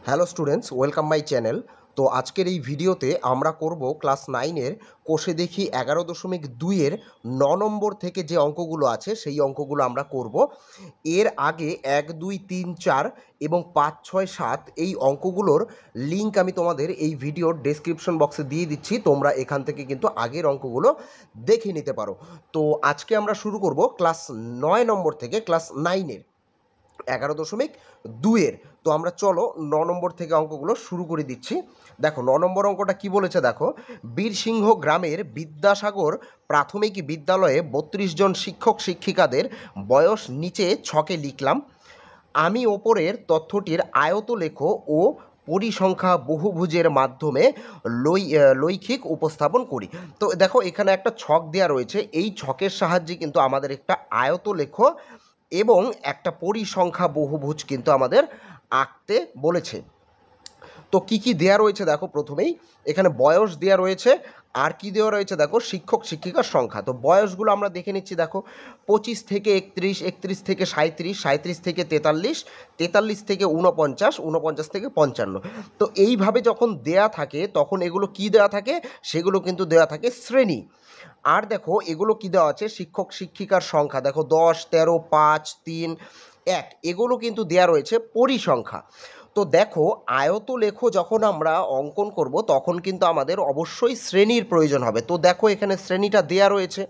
Hello students, welcome my channel. তো আজকের এই ভিডিওতে আমরা করব ক্লাস 9-এর কোষে দেখি 11.2-এর 9 নম্বর থেকে যে অঙ্কগুলো আছে সেই অঙ্কগুলো আমরা করব। এর আগে 1, 2, 3, 4 এবং 5, 6, 7 এই অঙ্কগুলোর লিঙ্ক আমি তোমাদের এই ভিডিওর ডেসক্রিপশন বক্সে দিয়ে দিচ্ছি। তোমরা এখান থেকে কিন্তু আগের অঙ্কগুলো দেখে নিতে পারো। তো আজকে আমরা শুরু করব ক্লাস 9 নম্বর থেকে ক্লাস 9-এর 11.2-এর। তো আমরা চলো 9 নম্বর থেকে অঙ্কগুলো শুরু করে দিচ্ছি। দেখো 9 নম্বর অঙ্কটা কি বলেছে দেখো, বীরসিংহ গ্রামের বিদ্যাসাগর প্রাথমিক বিদ্যালয়ে 32 জন শিক্ষক শিক্ষিকাদের বয়স নিচে ছকে লিখলাম। আমি ওপরের তথ্যটির আয়ত লেখো ও পরিসংখ্যা বহুভুজের মাধ্যমে লৈখিক উপস্থাপন করি। তো দেখো এখানে একটা ছক দেওয়া রয়েছে, এই ছকের সাহায্যে কিন্তু আমাদের একটা আয়ত লেখো এবং একটা পরিসংখ্যা বহুভুজ কিন্তু আমাদের আঁকতে বলেছে। তো কি কি দেয়া রয়েছে দেখো, প্রথমেই এখানে বয়স দেয়া রয়েছে, আর কি দেওয়া রয়েছে দেখো, শিক্ষক শিক্ষিকার সংখ্যা। তো বয়সগুলো আমরা দেখে নিচ্ছি দেখো, 25 থেকে 31, 31 থেকে 37, 37 থেকে 43, 43 থেকে 49, 49 থেকে 55। তো এইভাবে যখন দেয়া থাকে তখন এগুলো কি দেওয়া থাকে, সেগুলো কিন্তু দেওয়া থাকে শ্রেণী। আর দেখো এগুলো কি দেওয়া আছে, শিক্ষক শিক্ষিকার সংখ্যা দেখো 10, 13, 5, 3, 1 এগুলো কিন্তু দেয়া রয়েছে পরিসংখ্যা। তো দেখো আয়ত লেখো যখন আমরা অঙ্কন করব তখন কিন্তু আমাদের অবশ্যই শ্রেণীর প্রয়োজন হবে। তো দেখো এখানে শ্রেণীটা দেয়া রয়েছে,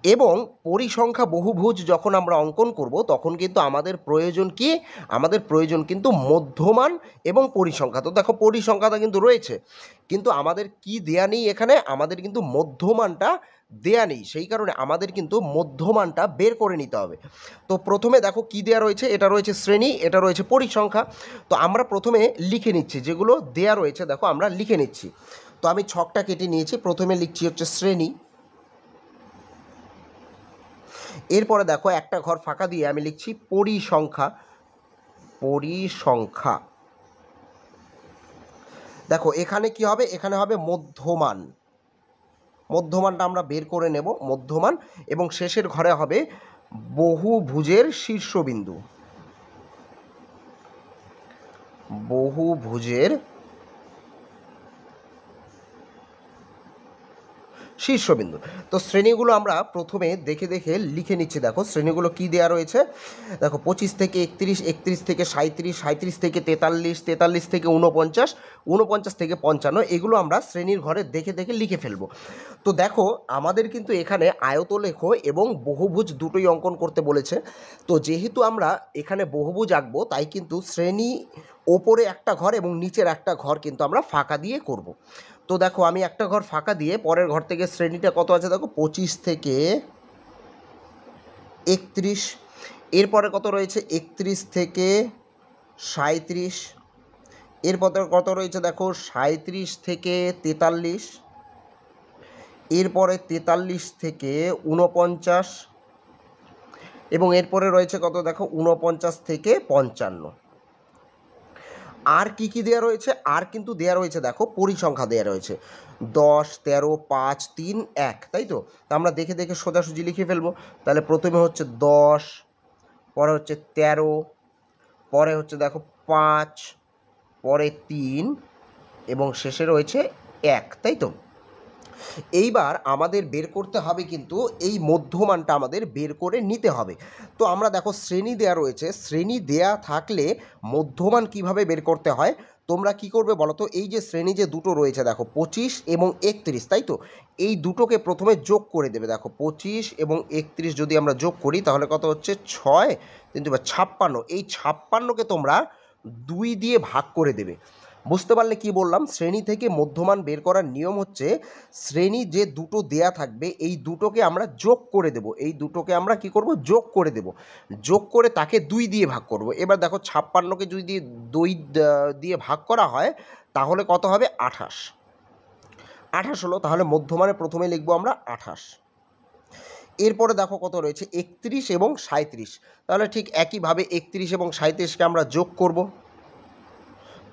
এবং পরিসংখ্যা বহুভুজ যখন আমরা অঙ্কন করব তখন কিন্তু আমাদের প্রয়োজন কি, আমাদের প্রয়োজন কিন্তু মধ্যমান এবং পরিসংখ্যা। তো দেখো পরিসংখ্যাটা কিন্তু রয়েছে, কিন্তু আমাদের কি দেয়া নেই, এখানে আমাদের কিন্তু মধ্যমানটা দেয়া নেই, সেই কারণে আমাদের কিন্তু মধ্যমানটা বের করে নিতে হবে। তো প্রথমে দেখো কি দেয়া রয়েছে, এটা রয়েছে শ্রেণী, এটা রয়েছে পরিসংখ্যা। তো আমরা প্রথমে লিখে নিচ্ছি, যেগুলো দেয়া রয়েছে দেখো আমরা লিখে নিচ্ছি। তো আমি ছকটা কেটে নিয়েছি, প্রথমে লিখছি হচ্ছে শ্রেণী, এরপরে দেখো একটা ঘর ফাঁকা দিয়ে আমি লিখছি পরিসংখ্যা, পরিসংখ্যা। দেখো এখানে কি হবে, এখানে হবে মধ্যমান, মধ্যমানটা আমরা বের করে নেব মধ্যমান, এবং শেষের ঘরে হবে বহুভুজের শীর্ষবিন্দু, বহুভুজের শীর্ষবিন্দু। তো শ্রেণীগুলো আমরা প্রথমে দেখে দেখে লিখে নিচ্ছি। দেখো শ্রেণীগুলো কি দেওয়া রয়েছে, দেখো 25 থেকে 31, 31 থেকে 37, 37 থেকে 43, 43 থেকে 49, 49 থেকে 55 এগুলো আমরা শ্রেণীর ঘরে দেখে দেখে লিখে ফেলবো। তো দেখো আমাদের কিন্তু এখানে আয়ত লেখো এবং বহুভুজ দুটোই অঙ্কন করতে বলেছে। তো যেহেতু আমরা এখানে বহুভুজ আঁকবো তাই কিন্তু শ্রেণী ওপরে একটা ঘর এবং নিচের একটা ঘর কিন্তু আমরা ফাঁকা দিয়ে করব। তো দেখো আমি একটা ঘর ফাঁকা দিয়ে পরের ঘর থেকে শ্রেণীটা কত আছে দেখো, 25 থেকে 31, এরপরে কত রয়েছে 31 থেকে 37, এরপরে কত রয়েছে দেখো 37 থেকে 43, এরপরে 43 থেকে 49, এবং এরপরে রয়েছে কত দেখো 49 থেকে 55। আর কি কি দেওয়া রয়েছে, আর কিন্তু দেওয়া রয়েছে দেখো পরিসংখ্যা দেওয়া রয়েছে 10, 13, 5, 3, 1, তাই তো। আমরা দেখে দেখে সোজাসুজি লিখে ফেলবো। তাহলে প্রথমে হচ্ছে 10, পরে হচ্ছে 13, পরে হচ্ছে দেখো 5, পরে 3 এবং শেষে রয়েছে 1, তাই তো। এইবার আমাদের বের করতে হবে কিন্তু এই মধ্যমানটা আমাদের বের করে নিতে হবে। তো আমরা দেখো শ্রেণী দেয়া রয়েছে, শ্রেণী দেয়া থাকলে মধ্যমান কিভাবে বের করতে হয় তোমরা কি করবে বলো তো, এই যে শ্রেণী যে দুটো রয়েছে দেখো 25 এবং 31, তাই তো, এই দুটোকে প্রথমে যোগ করে দেবে। দেখো 25 এবং 31 যদি আমরা যোগ করি তাহলে কত হচ্ছে 6, কিন্তু 56, এই 56কে তোমরা 2 দিয়ে ভাগ করে দেবে। বুঝতে পারলে কি বললাম, শ্রেণী থেকে মধ্যমান বের করার নিয়ম হচ্ছে শ্রেণী যে দুটো দেয়া থাকবে এই দুটোকে আমরা যোগ করে দেব, এই দুটোকে আমরা কি করব যোগ করে দেব, যোগ করে তাকে 2 দিয়ে ভাগ করব। এবার দেখো 56কে যদি 2 দিয়ে ভাগ করা হয় তাহলে কত হবে 28, 28 হলো। তাহলে মধ্যমানে প্রথমে লিখবো আমরা 28। এরপরে দেখো কত রয়েছে 31 এবং 37, তাহলে ঠিক একইভাবে 31 এবং 37কে আমরা যোগ করব।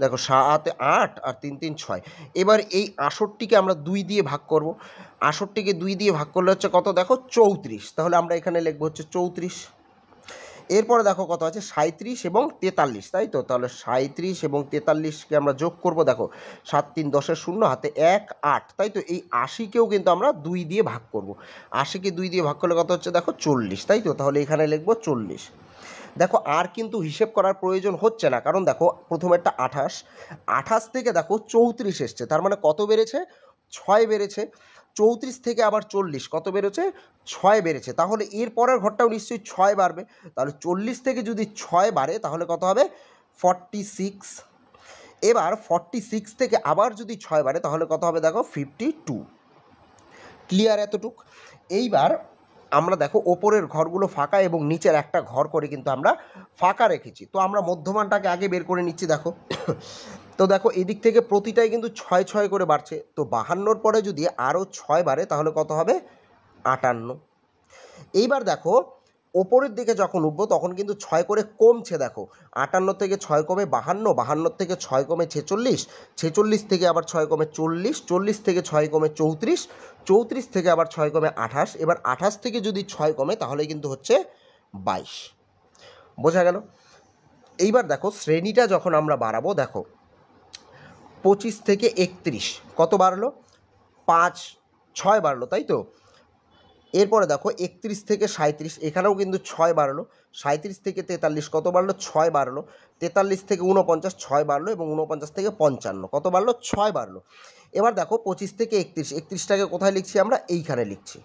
দেখো 7, 8 আর 3, 3, 6। এবার এই 68কে আমরা 2 দিয়ে ভাগ করব। 68কে 2 দিয়ে ভাগ করলে হচ্ছে কত দেখো 34, তাহলে আমরা এখানে লিখবো হচ্ছে 34। এরপরে দেখো কত আছে 37 এবং 43, তাই তো? তাহলে 37 এবং 43কে আমরা যোগ করব। দেখো 7 3 10 0 হাতে 1 8, তাই তো? এই 80কেও কিন্তু আমরা 2 দিয়ে ভাগ করব। 80কে 2 দিয়ে ভাগ করলে কত হচ্ছে দেখো 40, তাই তো? তাহলে এখানে লিখব 40। দেখো আর কিন্তু হিসেব করার প্রয়োজন হচ্ছে না, কারণ দেখো প্রথমে একটা 28, 28 থেকে দেখো 34 এসছে, তার মানে কত বেড়েছে? 6 বেড়েছে। 34 থেকে আবার 40 কত বেড়েছে? 6 বেড়েছে। তাহলে এর পরের ঘরটাও নিশ্চয়ই 6 বাড়বে। তাহলে 40 থেকে যদি 6 বাড়ে তাহলে কত হবে? 46। এবার 46 থেকে আবার যদি 6 বাড়ে তাহলে কত হবে দেখো? 52। ক্লিয়ার এতটুক? এইবার আমরা দেখো ওপরের ঘরগুলো ফাঁকা এবং নিচের একটা ঘর করে কিন্তু আমরা ফাঁকা রেখেছি। তো আমরা মধ্যমানটাকে আগে বের করে নিচ্ছি। দেখো তো দেখো এদিক থেকে প্রতিটাই কিন্তু 6 6 করে বাড়ছে। তো 52-র পরে যদি আরও 6 বাড়ে তাহলে কত হবে? 58। এইবার দেখো ওপরের দিকে যখন উঠবো তখন কিন্তু 6 করে কমছে। দেখো 58 থেকে 6 কমে 52, 52 থেকে 6 কমে 46, 46 থেকে আবার 6 কমে 40, 40 থেকে 6 কমে 34, 34 থেকে আবার 6 কমে 28। এবার 28 থেকে যদি 6 কমে তাহলে কিন্তু হচ্ছে 22। বোঝা গেল? এইবার দেখো শ্রেণীটা যখন আমরা বাড়াবো, দেখো 25 থেকে 31 কত বাড়লো? 5 6 বাড়লো, তাই তো? এরপরে দেখো 31 থেকে 37 এখানেও কিন্তু 6 বাড়লো। 37 থেকে 43 কত বাড়লো? 6 বাড়লো। 43 থেকে 49 6 বাড়লো এবং 49 থেকে 55 কত বাড়লো? 6 বাড়লো। এবার দেখো 25 থেকে 31, 31টাকে কোথায় লিখছি আমরা? এইখানে লিখছি।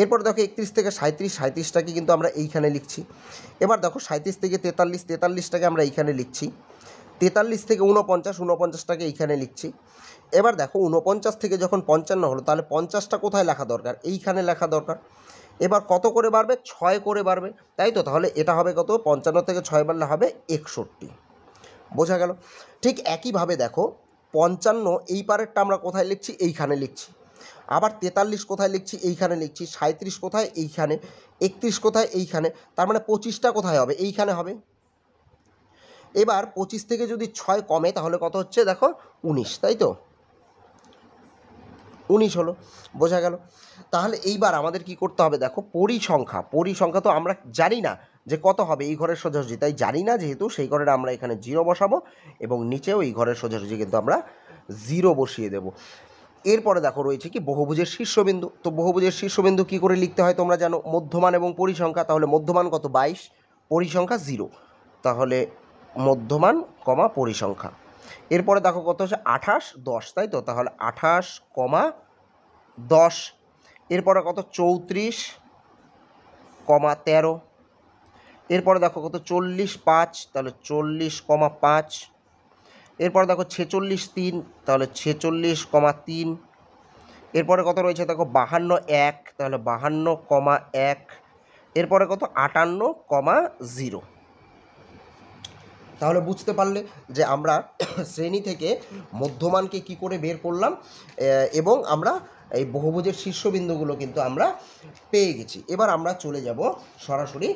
এরপর দেখো 31 থেকে 37, 37টাকে কিন্তু আমরা এইখানে লিখছি। এবার দেখো 37 থেকে 43, 43টাকে আমরা এইখানে লিখছি। 43 থেকে 49, 49টাকে এইখানে লিখছি। এবার দেখো 49 থেকে যখন 55 হলো তাহলে 50টা কোথায় লেখা দরকার? এইখানে লেখা দরকার। এবার কত করে বাড়বে? 6 করে বাড়বে, তাই তো? তাহলে এটা হবে কত? 55 থেকে 6 বাড়লে হবে 61। বোঝা গেল? ঠিক একইভাবে দেখো 55 এই পারেরটা আমরা কোথায় লিখছি? এইখানে লিখছি। আবার 43 কোথায় লিখছি? এইখানে লিখছি। 37 কোথায়? এইখানে। 31 কোথায়? এইখানে। তার মানে 25টা কোথায় হবে? এইখানে হবে। এবার 25 থেকে যদি 6 কমে তাহলে কত হচ্ছে দেখো? 19, তাই তো? 19 হলো। বোঝা গেল? তাহলে এইবার আমাদের কি করতে হবে দেখো? পরিসংখ্যা তো আমরা জানি না যে কত হবে এই ঘরের সোজাসুজি, তাই জানি না যেহেতু সেই ঘরের আমরা এখানে 0 বসাবো এবং নিচেও এই ঘরের সোজাসুজি কিন্তু আমরা 0 বসিয়ে দেব। এরপরে দেখো রয়েছে কি? বহুভুজের শীর্ষবিন্দু। তো বহুভুজের শীর্ষবিন্দু কী করে লিখতে হয় তোমরা জানো? মধ্যমান এবং পরিসংখ্যা। তাহলে মধ্যমান কত? 22, পরিসংখ্যা 0। তাহলে মধ্যমান কমা পরিসংখ্যা। এরপরে দেখো কত হচ্ছে? 28 10, তাই তো? তাহলে 28 কমা 10। এরপরে কত? 34 কমা 13। এরপরে দেখো কত? 40 5, তাহলে 40 কমা 5। এরপরে দেখো 46 3, তাহলে 46 কমা 3। এরপরে কত রয়েছে দেখো? 52 1, তাহলে 52 কমা 1। এরপরে কত? 58 কমা 0। তাহলে বুঝতে পারলে যে আমরা শ্রেণী থেকে মধ্যমানকে কি করে বের করলাম এবং আমরা এই বহুভুজের শীর্ষবিন্দুগুলো কিন্তু আমরা পেয়ে গেছি। এবার আমরা চলে যাব সরাসরি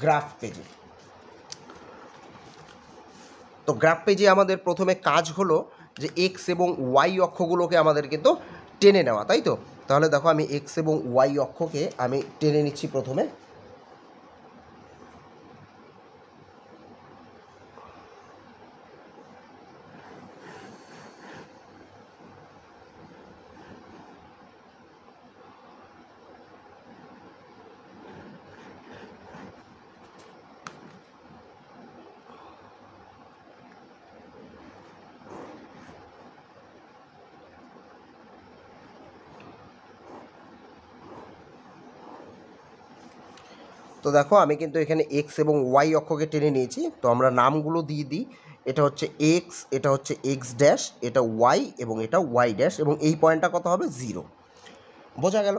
গ্রাফ পেজে। তো গ্রাফ পেজে আমাদের প্রথমে কাজ হলো যে এক্স এবং ওয়াই অক্ষগুলোকে আমাদের কিন্তু টেনে নেওয়া, তাই তো? তাহলে দেখো আমি এক্স এবং ওয়াই অক্ষকে আমি টেনে নিচ্ছি প্রথমে। তো দেখো আমি কিন্তু এখানে এক্স এবং ওয়াই অক্ষকে টেনে নিয়েছি। তো আমরা নামগুলো দিয়ে দিই। এটা হচ্ছে এক্স, এটা হচ্ছে এক্স ড্যাশ, এটা ওয়াই এবং এটা ওয়াই ড্যাশ, এবং এই পয়েন্টটা কত হবে? 0। বোঝা গেল?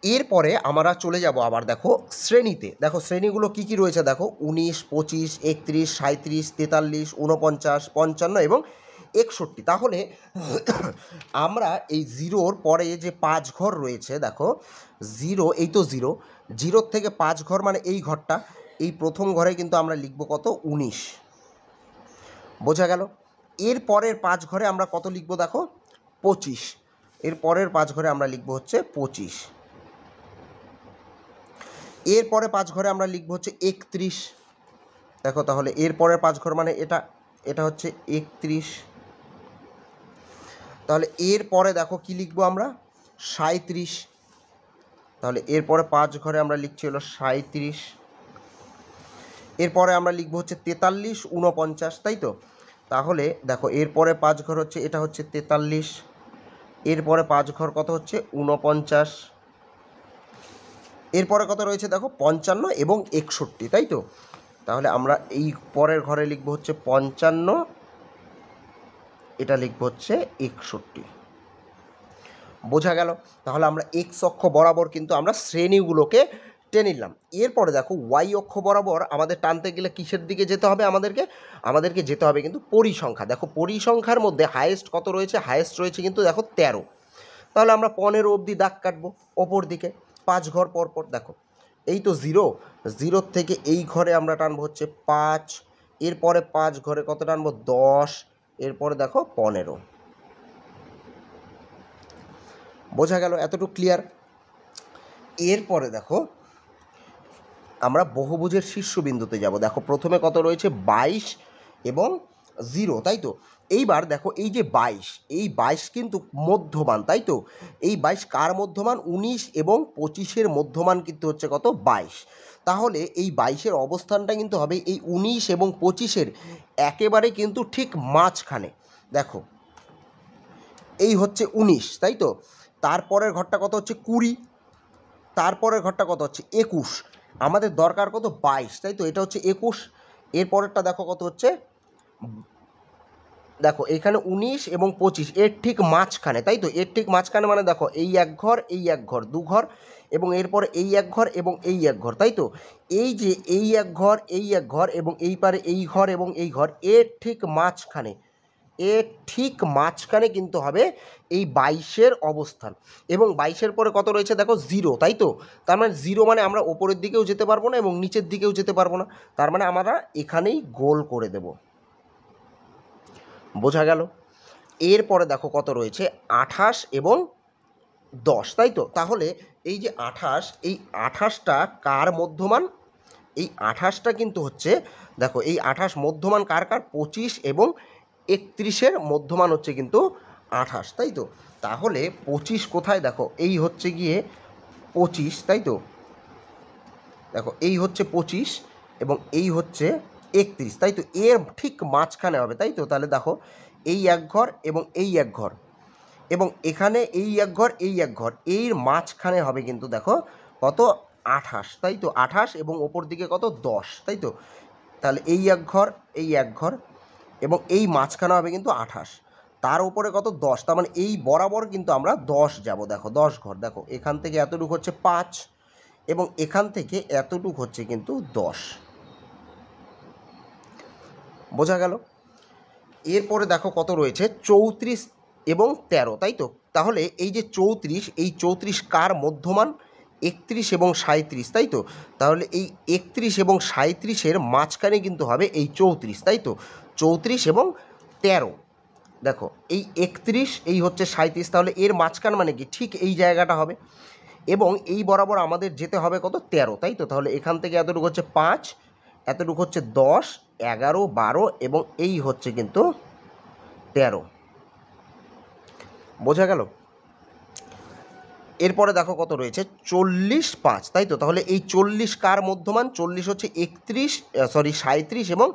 এরপরে আমরা চলে যাব আবার দেখো শ্রেণীতে। দেখো শ্রেণীগুলো কি কি রয়েছে দেখো? 19 25 31 37 43 49 55 এবং 61। তাহলে আমরা এই 0-র পরে যে 5 ঘর রয়েছে দেখো, 0 এই তো 0, 0 থেকে 5 ঘর মানে এই ঘরটা, এই প্রথম ঘরে কিন্তু আমরা লিখব কত? 19। বোঝা গেল? এর পরের 5 ঘরে আমরা কত লিখব দেখো? 25। এর পরের 5 ঘরে আমরা লিখব হচ্ছে 25। এরপরে 5 ঘরে আমরা লিখব হচ্ছে 31। দেখো তাহলে এরপরের 5 ঘর মানে এটা হচ্ছে 31। তাহলে এরপরে দেখো কি লিখব আমরা 37। তাহলে এরপরে 5 ঘরে আমরা লিখছি হলো 37। এরপরে আমরা লিখব হচ্ছে 43, 49, তাই তো? তাহলে দেখো এরপরে 5 ঘর হচ্ছে এটা হচ্ছে 43, এরপরে 5 ঘর কত হচ্ছে 49, এরপরে কত রয়েছে দেখো 55 এবং 61, তাই তো? তাহলে আমরা এই পরের ঘরে লিখব হচ্ছে 55, এটা লিখব হচ্ছে 61। বোঝা গেল? তাহলে আমরা এক্স অক্ষ বরাবর কিন্তু আমরা শ্রেণীগুলোকে টেনে নিলাম। এরপরে দেখো ওয়াই অক্ষ বরাবর আমাদের টানতে গেলে কিসের দিকে যেতে হবে? আমাদেরকে যেতে হবে কিন্তু পরিসংখ্যা। দেখো পরিসংখ্যার মধ্যে হায়েস্ট কত রয়েছে? হায়েস্ট রয়েছে কিন্তু দেখো 13। তাহলে আমরা 15 অবধি দাগ কাটবো ওপর দিকে 5 ঘর পরপর। দেখো এই তো 0 থেকে এই ঘরে আমরা টানবো হচ্ছে 5, এরপরে 5 ঘরে কত টানবো 10, এরপরে দেখো 15। বোঝা গেল? এতটুকু ক্লিয়ার? এরপরে দেখো আমরা বহুভুজের শীর্ষবিন্দুতে যাব। দেখো প্রথমে কত রয়েছে 22 এবং 0, তাই তো? এইবার দেখো এই যে 22, এই 22 কিন্তু মধ্যমান, তাই তো? এই 22 কার মধ্যমান? 19 এবং 25-এর মধ্যমান কিন্তু হচ্ছে কত 22। তাহলে এই 22-এর অবস্থানটা কিন্তু হবে এই 19 এবং 25-এর একেবারে কিন্তু ঠিক মাঝখানে। দেখো এই হচ্ছে 19, তাই তো? তারপরের ঘরটা কত হচ্ছে 20, তারপরের ঘরটা কত হচ্ছে 21, আমাদের দরকার কত 22, তাই তো? এটা হচ্ছে 21। এরপরেরটা দেখো কত হচ্ছে, দেখো এখানে 19 এবং 25 এর ঠিক মাঝখানে, তাই তো? এর ঠিক মাঝখানে মানে দেখো এই এক ঘর, এই এক ঘর, 2 ঘর, এবং এরপরে এই এক ঘর এবং এই এক ঘর, তাই তো? এই যে এই এক ঘর, এই এক ঘর এবং এই পারে এই ঘর এবং এই ঘর, এর ঠিক মাঝখানে কিন্তু হবে এই 22-এর অবস্থান। এবং 22-এর পরে কত রয়েছে দেখো 0, তাই তো? তার মানে 0 মানে আমরা ওপরের দিকেও যেতে পারবো না এবং নিচের দিকেও যেতে পারবো না, তার মানে আমরা এখানেই গোল করে দেব। বোঝা গেল? এরপরে দেখো কত রয়েছে 28 এবং 10, তাই তো? তাহলে এই যে 28, এই 28টা কার মধ্যমান? এই 28টা কিন্তু হচ্ছে, দেখো এই 28 মধ্যমান কার? 25 এবং 31-এর মধ্যমান হচ্ছে কিন্তু 28, তাই তো? তাহলে 25 কোথায়? দেখো এই হচ্ছে গিয়ে 25, তাই তো? দেখো এই হচ্ছে 25 এবং এই হচ্ছে 31, তাই তো? এর ঠিক মাঝখানে হবে, তাই তো? তাহলে দেখো এই এক ঘর এবং এই এক ঘর এবং এখানে এই এক ঘর, এই এক ঘর, এর মাঝখানে হবে কিন্তু দেখো কত 28, তাই তো? 28 এবং ওপর দিকে কত 10, তাই তো? তাহলে এই এক ঘর, এই এক ঘর এবং এই মাঝখানে হবে কিন্তু 28, তার উপরে কত 10, তার মানে এই বরাবর কিন্তু আমরা 10 যাব। দেখো 10 ঘর, দেখো এখান থেকে এতটুকু হচ্ছে 5 এবং এখান থেকে এতটুকু হচ্ছে কিন্তু 10। বোঝা গেল? এরপরে দেখো কত রয়েছে 34 এবং 13, তাই তো? তাহলে এই যে 34, এই 34 কার মধ্যমান? 31 এবং 37, তাই তো? তাহলে এই 31 এবং 37-এর মাঝখানে কিন্তু হবে এই 34, তাই তো? 34 এবং 13, দেখো এই 31, এই হচ্ছে 37, তাহলে এর মাঝখান মানে কি ঠিক এই জায়গাটা হবে এবং এই বরাবর আমাদের যেতে হবে কত 13, তাই তো? তাহলে এখান থেকে এতটুকু হচ্ছে 5, এতটুকু হচ্ছে 10, 11, 12 এবং এই হচ্ছে কিন্তু 13। বোঝা গেল? এরপরে দেখো কত রয়েছে 40, 5, তাই তো? তাহলে এই 40 কার মধ্যমান? 40 হচ্ছে 37 এবং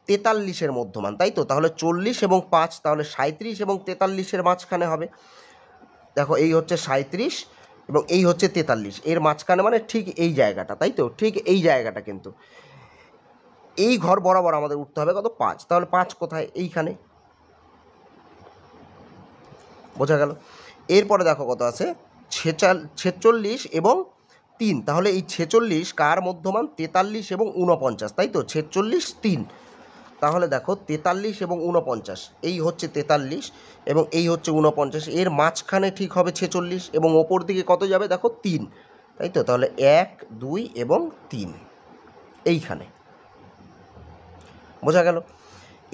43-এর মধ্যমান, তাই তো? তাহলে 40 এবং 5, তাহলে 37 এবং 43-এর মাঝখানে হবে। দেখো এই হচ্ছে 37 এবং এই হচ্ছে 43, এর মাঝখানে মানে ঠিক এই জায়গাটা, তাই তো? ঠিক এই জায়গাটা কিন্তু এই ঘর বরাবর আমাদের উঠতে হবে কত 5, তাহলে 5 কোথায়? এইখানে। বোঝা গেল? এরপরে দেখো কত আছে 46 এবং 3, তাহলে এই 46 কার মধ্যমান? 43 এবং 49, তাই তো? 46, 3, তাহলে দেখো 43 এবং 49, এই হচ্ছে 43 এবং এই হচ্ছে 49, এর মাঝখানে ঠিক হবে 46 এবং ওপর দিকে কত যাবে? দেখো 3, তাই তো? তাহলে 1, 2 এবং 3 এইখানে। বোঝা গেল?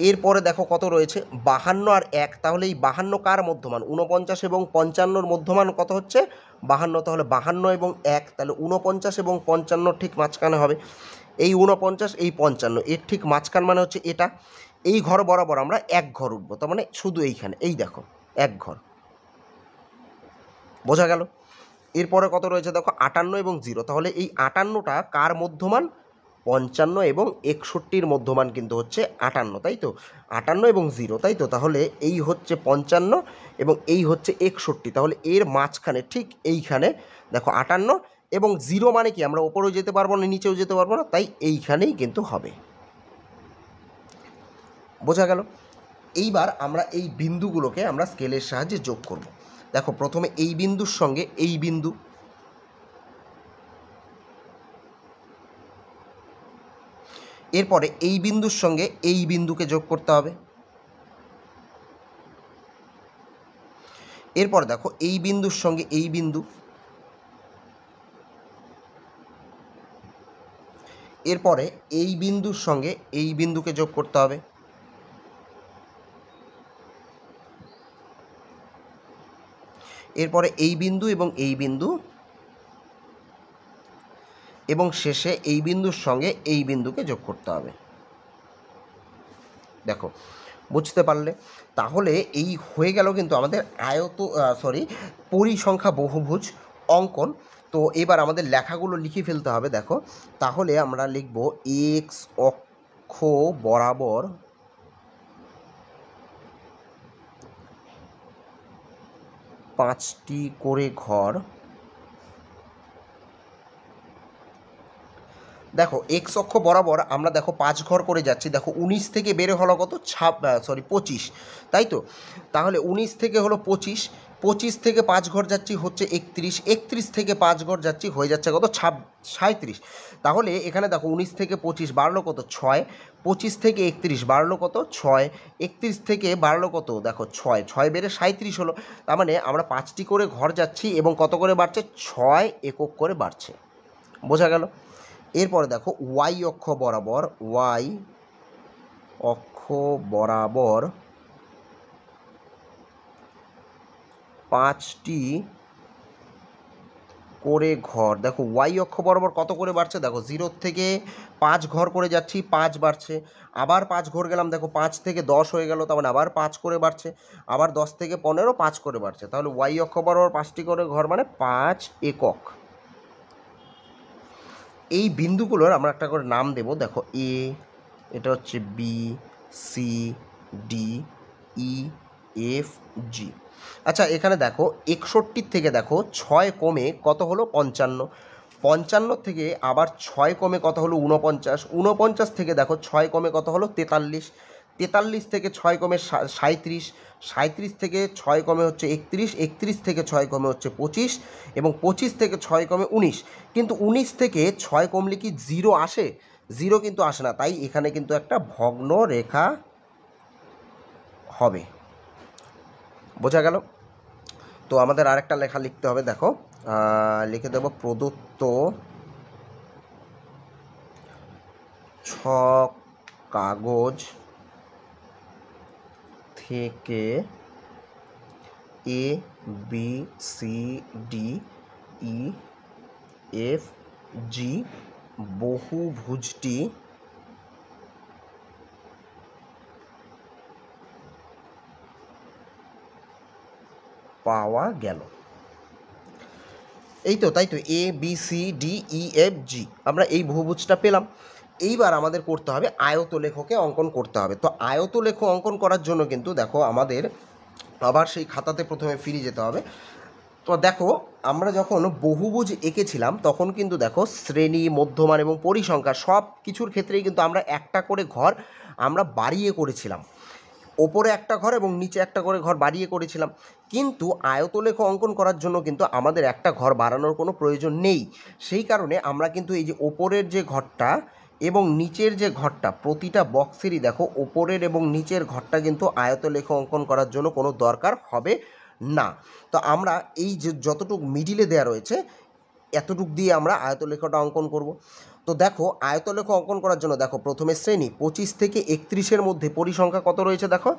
এরপরে দেখো কত রয়েছে 52 আর 1, তাহলে এই 52 কার মধ্যমান? 49 এবং 55 মধ্যমান কত হচ্ছে 52, তাহলে 52 এবং 1, তাহলে 49 এবং 55 ঠিক মাঝখানে হবে। এই 49 এই 55 এর ঠিক মাঝখান মানে হচ্ছে এটা, এই ঘর বরাবর আমরা এক ঘর উঠবো, তার মানে শুধু এইখানে এই দেখো এক ঘর, বোঝা গেল। এরপরে কত রয়েছে দেখো 58 এবং 0, তাহলে এই 58টা কার মধ্যমান? 55 এবং 61 মধ্যমান কিন্তু হচ্ছে 58, তাই তো 58 এবং 0, তাই তো, তাহলে এই হচ্ছে 55 এবং এই হচ্ছে 61, তাহলে এর মাঝখানে ঠিক এইখানে দেখো 58 এবং 0 মানে কি আমরা ওপরেও যেতে পারবো না নিচেও যেতে পারবো না, তাই এইখানেই কিন্তু হবে, বোঝা গেল। এইবার আমরা এই বিন্দুগুলোকে আমরা স্কেলের সাহায্যে যোগ করব। দেখো প্রথমে এই বিন্দুর সঙ্গে এই বিন্দু, এরপরে এই বিন্দুর সঙ্গে এই বিন্দুকে যোগ করতে হবে, এরপর দেখো এই বিন্দুর সঙ্গে এই বিন্দু, এরপরে এই বিন্দুর সঙ্গে এই বিন্দুকে যোগ করতে হবে, এরপরে এই বিন্দু এবং এই বিন্দু, এবং শেষে এই বিন্দুর সঙ্গে এই বিন্দুকে যোগ করতে হবে। দেখো বুঝতে পারলে? তাহলে এই হয়ে গেল কিন্তু আমাদের পরিসংখ্যা বহুভুজ অঙ্কন। তো এবার আমাদের লেখাগুলো লিখে ফেলতে হবে। দেখো তাহলে আমরা লিখব এক্স অক্ষ বরাবর পাঁচটি করে ঘর। দেখো এক্স অক্ষ বরাবর আমরা দেখো 5 ঘর করে যাচ্ছি। দেখো 19 থেকে বের হলো কত 25, তাই তো। তাহলে 19 থেকে হলো 25, 25 থেকে 5 ঘর যাচ্ছি হচ্ছে 31, 31 থেকে 5 ঘর যাচ্ছি হয়ে যাচ্ছে কত 37। তাহলে এখানে দেখো 19 থেকে 25 বাড়লো কত 6, 25 থেকে 31 বাড়লো কত 6, 31 থেকে বাড়লো কত দেখো 6, 6 বেড়ে 37 হলো। তার মানে আমরা 5টি করে ঘর যাচ্ছি এবং কত করে বাড়ছে 6 একক করে বাড়ছে, বোঝা গেল। এরপরে দেখো ওয়াই অক্ষ বরাবর 5টি করে ঘর। দেখো ওয়াই অক্ষ বরাবর কত করে বাড়ছে? দেখো 0 থেকে 5 ঘর করে যাচ্ছি, 5 বাড়ছে, আবার 5 ঘর গেলাম, দেখো 5 থেকে 10 হয়ে গেল, তার মানে আবার 5 করে বাড়ছে, আবার 10 থেকে 15 5 করে বাড়ছে। তাহলে ওয়াই অক্ষ বরাবর 5টি করে ঘর মানে 5 একক। এই বিন্দুগুলোর আমরা একটা করে নাম দেব। দেখো এ, এটা হচ্ছে B, C, D, E, F, জি। আচ্ছা এখানে দেখো 61 থেকে দেখো 6 কমে কত হলো 55, 55 থেকে আবার 6 কমে কত হলো 49, 49 থেকে দেখো 6 কমে কত হলো 43, 43 থেকে 6 কমে 37, 37 থেকে 6 কমে হচ্ছে 31, 31 থেকে 6 কমে হচ্ছে 25 এবং 25 থেকে 6 কমে 19। কিন্তু 19 থেকে 6 কমলে কি 0 আসে? 0 কিন্তু আসে না, তাই এখানে কিন্তু একটা ভগ্ন রেখা হবে, বোঝা গেল। তো আমাদের আরেকটা লেখা লিখতে হবে। দেখো লিখে দেব প্রদত্ত ছক কাগজ থেকে A B C D E F G বহুভুজটি পাওয়া গেল। এই তো, তাই তো, A B C D E F G আমরা এই বহুভুজটা পেলাম। এইবার আমাদের করতে হবে আয়তলেখকে অঙ্কন করতে হবে। তো আয়তলেখ অঙ্কন করার জন্য কিন্তু দেখো আমাদের আবার সেই খাতাতে প্রথমে ফিরে যেতে হবে। তো দেখো আমরা যখন বহুভুজ এঁকেছিলাম তখন কিন্তু দেখো শ্রেণী, মধ্যমান এবং পরিসংখ্যা সব কিছুর ক্ষেত্রেই কিন্তু আমরা একটা করে ঘর আমরা বাড়িয়ে করেছিলাম, ওপরে একটা ঘর এবং নিচে একটা করে ঘর বাড়িয়ে করেছিলাম। কিন্তু আয়তলেখ অঙ্কন করার জন্য কিন্তু আমাদের একটা ঘর বাড়ানোর কোনো প্রয়োজন নেই। সেই কারণে আমরা কিন্তু এই যে ওপরের যে ঘরটা এবং নিচের যে ঘরটা, প্রতিটা বক্সেরই দেখো ওপরের এবং নিচের ঘরটা কিন্তু আয়তলেখ অঙ্কন করার জন্য কোনো দরকার হবে না। তো আমরা এই যে যতটুকু মিডিলে দেওয়া রয়েছে এতটুক দিয়ে আমরা আয়তলেখটা অঙ্কন করব। তো দেখো আয়তলেখ অঙ্কন করার জন্য দেখো প্রথমে শ্রেণী 25 থেকে 31-এর মধ্যে পরিসংখ্যা কত রয়েছে দেখো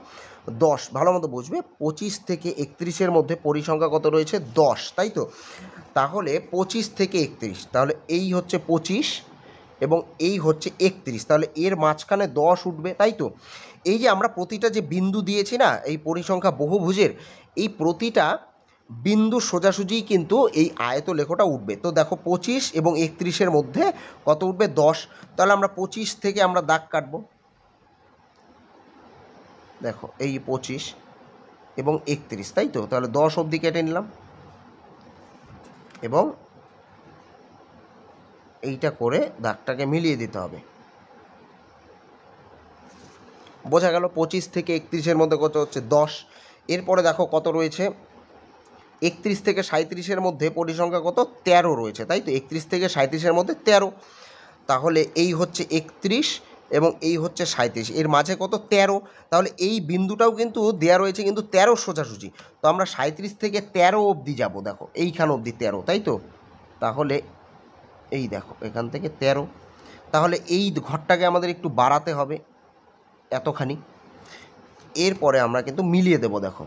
10, ভালো মতো বুঝবে। 25 থেকে 31-এর মধ্যে পরিসংখ্যা কত রয়েছে 10, তাই তো। তাহলে 25 থেকে 31, তাহলে এই হচ্ছে 25 এবং এই হচ্ছে 31, তাহলে এর মাঝখানে 10 উঠবে, তাই তো। এই যে আমরা প্রতিটা যে বিন্দু দিয়েছি না এই পরিসংখ্যা বহুভুজের, এই প্রতিটা বিন্দু সোজাসুজিই কিন্তু এই আয়তলেখটা উঠবে। তো দেখো 25 এবং 31-এর মধ্যে কত উঠবে 10, তাহলে আমরা 25 থেকে আমরা দাগ কাটবো। দেখো এই 25 এবং 31, তাই তো, তাহলে 10 অবধি কেটে নিলাম এবং এইটা করে দাগটাকে মিলিয়ে দিতে হবে। বোঝা গেল 25 থেকে 31-এর মধ্যে কত হচ্ছে 10। এরপরে দেখো কত রয়েছে 31 থেকে 37-এর মধ্যে পরিসংখ্যা কত 13 রয়েছে, তাই তো। 31 থেকে 37-এর মধ্যে 13, তাহলে এই হচ্ছে 31 এবং এই হচ্ছে 37, এর মাঝে কত 13, তাহলে এই বিন্দুটাও কিন্তু দেয়া রয়েছে কিন্তু 13 সোজাসুজি। তো আমরা 37 থেকে 13 অবধি যাব, দেখো এইখান অবধি 13, তাই তো। তাহলে এই দেখো এখান থেকে 13, তাহলে এই ঘরটাকে আমাদের একটু বাড়াতে হবে এতখানি। এরপরে আমরা কিন্তু মিলিয়ে দেব, দেখো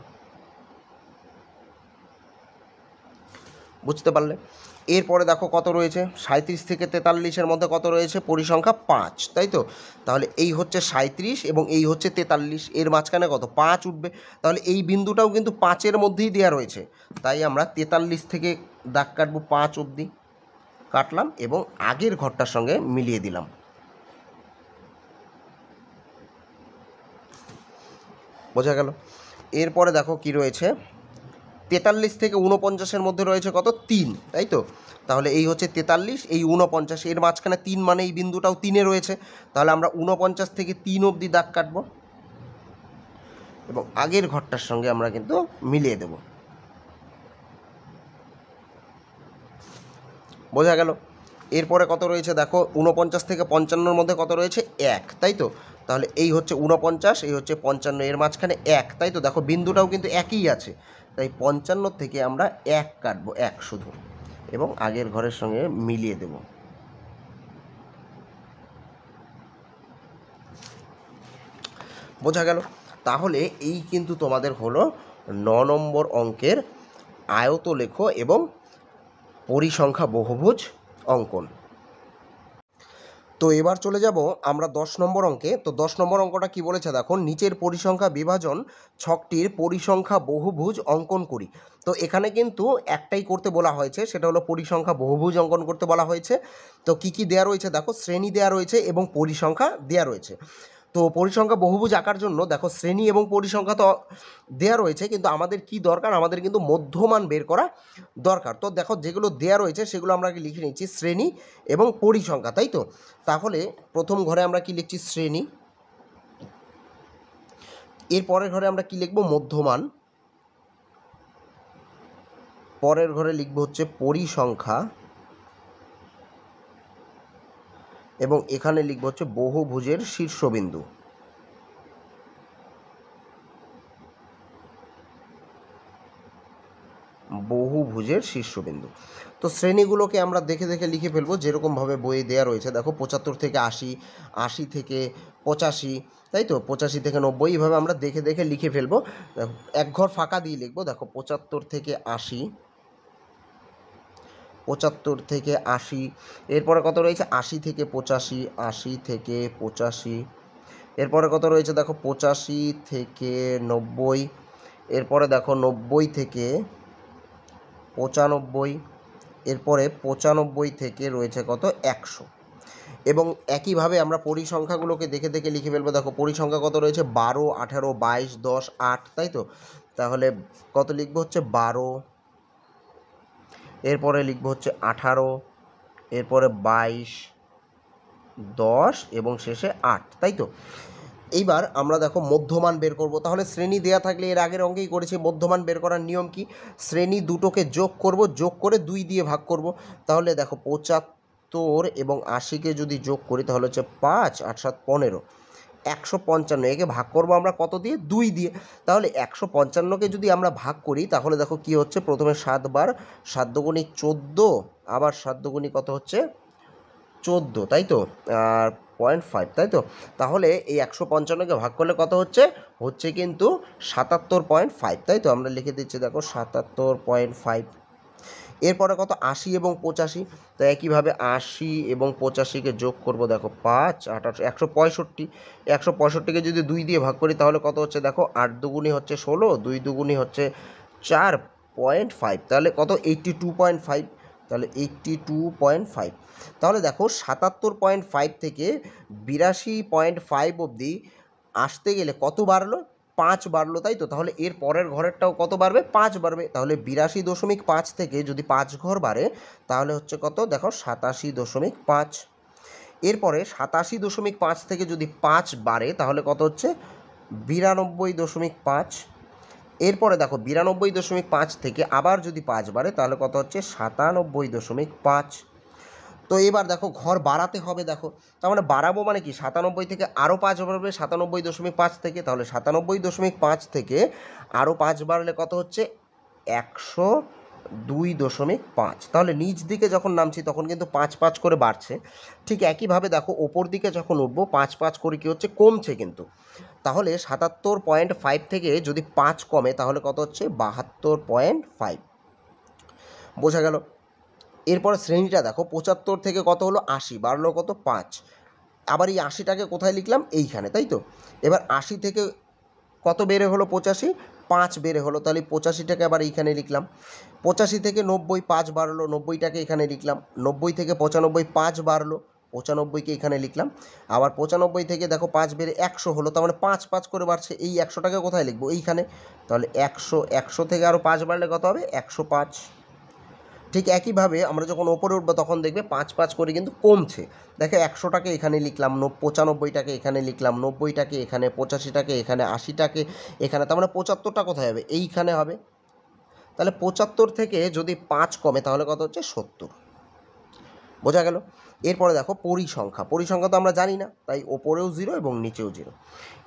বুঝতে পারলে। এরপরে দেখো কত রয়েছে 37 থেকে 43-এর মধ্যে কত রয়েছে পরিসংখ্যা 5, তাই তো। তাহলে এই হচ্ছে 37 এবং এই হচ্ছে 43, এর মাঝখানে কত 5 উঠবে, তাহলে এই বিন্দুটাও কিন্তু 5-এর মধ্যেই দেওয়া রয়েছে, তাই আমরা 43 থেকে দাগ কাটবো 5 অবধি, কাটলাম এবং আগের ঘরটার সঙ্গে মিলিয়ে দিলাম। বোঝা গেল। এরপরে দেখো কি রয়েছে 43 থেকে 49-এর মধ্যে রয়েছে কত 3, তাই তো। তাহলে এই হচ্ছে 43, এই 49, এর মাঝখানে 3 মানে এই বিন্দুটাও 3-এ রয়েছে, তাহলে আমরা 49 থেকে 3 অবধি দাগ কাটবো এবং আগের ঘরটার সঙ্গে আমরা কিন্তু মিলিয়ে দেব। বোঝা গেল। এরপরে কত রয়েছে দেখো 49 থেকে 55-এর মধ্যে কত রয়েছে 1, তাই তো। তাহলে এই হচ্ছে 49, এই হচ্ছে 55, এর মাঝখানে 1, তাই তো। দেখো বিন্দুটাও কিন্তু একই আছে, তাই 55 থেকে আমরা 1 কাটবো, 1 শুধু, এবং আগের ঘরের সঙ্গে মিলিয়ে দেব। বোঝা গেল। তাহলে এই কিন্তু তোমাদের হলো 9 নম্বর অঙ্কের আয়তলেখ এবং পরিসংখ্যা বহুভুজ অঙ্কন। তো এবার চলে যাব আমরা 10 নম্বর অঙ্কে। তো 10 নম্বর অঙ্কটা কি বলেছে দেখো, নিচের পরিসংখ্যা বিভাজন ছকটির পরিসংখ্যা বহুভুজ অঙ্কন করি। তো এখানে কিন্তু একটাই করতে বলা হয়েছে, সেটা হলো পরিসংখ্যা বহুভুজ অঙ্কন করতে বলা হয়েছে। তো কি কি দেয়া রয়েছে দেখো, শ্রেণী দেয়া রয়েছে এবং পরিসংখ্যা দেয়া রয়েছে। তো পরিসংখ্যা বহুভুজ আঁকার জন্য দেখো শ্রেণী এবং পরিসংখ্যা তো দেয়া রয়েছে, কিন্তু আমাদের কি দরকার, আমাদের কিন্তু মধ্যমান বের করা দরকার। তো দেখো যেগুলো দেয়া রয়েছে সেগুলো আমরা আগে লিখে নিচ্ছি, শ্রেণী এবং পরিসংখ্যা, তাই তো। তাহলে প্রথম ঘরে আমরা কি লিখছি শ্রেণী, এর পরের ঘরে আমরা কি লিখব মধ্যমান, পরের ঘরে লিখব হচ্ছে পরিসংখ্যা, এবং এখানে লিখব হচ্ছে বহুভুজের শীর্ষবিন্দু। বহুভুজের শীর্ষবিন্দু। তো শ্রেণীগুলোকে আমরা দেখে দেখে লিখে ফেলবো যেরকমভাবে বইয়ে দেওয়া রয়েছে। দেখো 75 থেকে 80, 80 থেকে 85, তাই তো, 85 থেকে 90, এইভাবে আমরা দেখে দেখে লিখে ফেলবো। এক ঘর ফাঁকা দিয়ে লিখবো। দেখো 75 থেকে 80, 75 থেকে 80, এরপরে কত রয়েছে 80 থেকে 85, 80 থেকে 85, এরপরে কত রয়েছে দেখো 85 থেকে 90, এরপরে দেখো 90 থেকে 95, এরপরে 95 থেকে রয়েছে কত 100, এবং একইভাবে আমরা পরিসংখ্যাগুলোকে দেখে দেখে লিখে ফেলবো। দেখো পরিসংখ্যা কত রয়েছে 12, 18, 22, 10, 8, তাই তো। তাহলে কত লিখবো হচ্ছে 12, এরপরে লিখবো হচ্ছে 18, এরপরে 22, 10 এবং শেষে 8, তাই তো। এইবার আমরা দেখো মধ্যমান বের করব। তাহলে শ্রেণী দেয়া থাকলে এর আগের অঙ্কেই করেছি, মধ্যমান বের করার নিয়ম কি, শ্রেণী দুটোকে যোগ করব, যোগ করে 2 দিয়ে ভাগ করব। তাহলে দেখো 75 এবং 80-কে যদি যোগ করি তাহলে হচ্ছে 5, 8, 7, 15, 155, একে ভাগ করব আমরা কত দিয়ে 2 দিয়ে। তাহলে 155-কে যদি আমরা ভাগ করি তাহলে দেখো কি হচ্ছে, প্রথমে 7 বার 7 দুগুণী 14, আবার 7 দুগুণী কত হচ্ছে 14, তাই তো? আর 0.5, তাই তো? তাহলে এই 155কে ভাগ করলে কত হচ্ছে? হচ্ছে কিন্তু 77.5, তাই তো? আমরা লিখে দিচ্ছি দেখো 77.5। এরপরে কত? 80 এবং 85। তো একইভাবে 80 এবং 85কে যোগ করব, দেখো 5 28 165। 165কে যদি 2 দিয়ে ভাগ করি তাহলে কত হচ্ছে? দেখো 8 দুগুণই হচ্ছে 16, 2 দুগুণই হচ্ছে 4.5, তাহলে কত? 82.5। তাহলে 82.5। তাহলে দেখো 77.5 থেকে 82.5 অবধি আসতে গেলে কত বাড়লো? 5 বাড়লো, তাই তো? তাহলে এর পরের ঘরেরটাও কত বাড়বে? 5 বাড়বে। তাহলে 82.5 থেকে যদি 5 ঘর বাড়ে তাহলে হচ্ছে কত? দেখো 87.5। এরপরে 87.5 থেকে যদি 5 বাড়ে তাহলে কত হচ্ছে? 92.5। এরপরে দেখো 92.5 থেকে আবার যদি 5 বাড়ে তাহলে কত হচ্ছে? 97.5। তো এবার দেখো ঘর বাড়াতে হবে, দেখো তার মানে বাড়াবো মানে কি? 97 থেকে আরও 5 বাড়বে 97.5 থেকে, তাহলে 97.5 থেকে আরও 5 বাড়লে কত হচ্ছে? 102.5। তাহলে নিচ দিকে যখন নামছি তখন কিন্তু 5 5 করে বাড়ছে। ঠিক একইভাবে দেখো ওপর দিকে যখন উঠবো 5 5 করে কী হচ্ছে? কমছে কিন্তু। তাহলে 77.5 থেকে যদি 5 কমে তাহলে কত হচ্ছে? 72.5। বোঝা গেল? এরপরে শ্রেণীটা দেখো 75 থেকে কত হলো? 80, বাড়লো কত? 5। আবার এই 80টাকে কোথায় লিখলাম? এইখানে, তাই তো? এবার 80 থেকে কত বেড়ে হলো? 85, 5 বেড়ে হলো, তাহলে 85টাকে আবার এইখানে লিখলাম। 85 থেকে 90, 5 বাড়লো, 90টাকে এখানে লিখলাম। 90 থেকে 95, 5 বাড়লো, 95কে এখানে লিখলাম। আবার 95 থেকে দেখো 5 বেড়ে 100 হলো, তার মানে 5 5 করে বাড়ছে। এই 100টাকে কোথায় লিখবো? এইখানে। তাহলে 100 থেকে আরও 5 বাড়লে কত হবে? 105। ঠিক একইভাবে আমরা যখন ওপরে উঠবো তখন দেখবে 5 5 করে কিন্তু কমছে। দেখো 100টাকে এখানে লিখলাম, 95টাকে এখানে লিখলাম, 90টাকে এখানে, 85টাকে এখানে, 80টাকে এখানে, তার মানে 75টা কোথায় হবে? এইখানে হবে। তাহলে 75 থেকে যদি 5 কমে তাহলে কত হচ্ছে? 70। বোঝা গেল? এরপরে দেখো পরিসংখ্যা। পরিসংখ্যা তো আমরা জানি না, তাই ওপরেও 0 এবং নিচেও 0।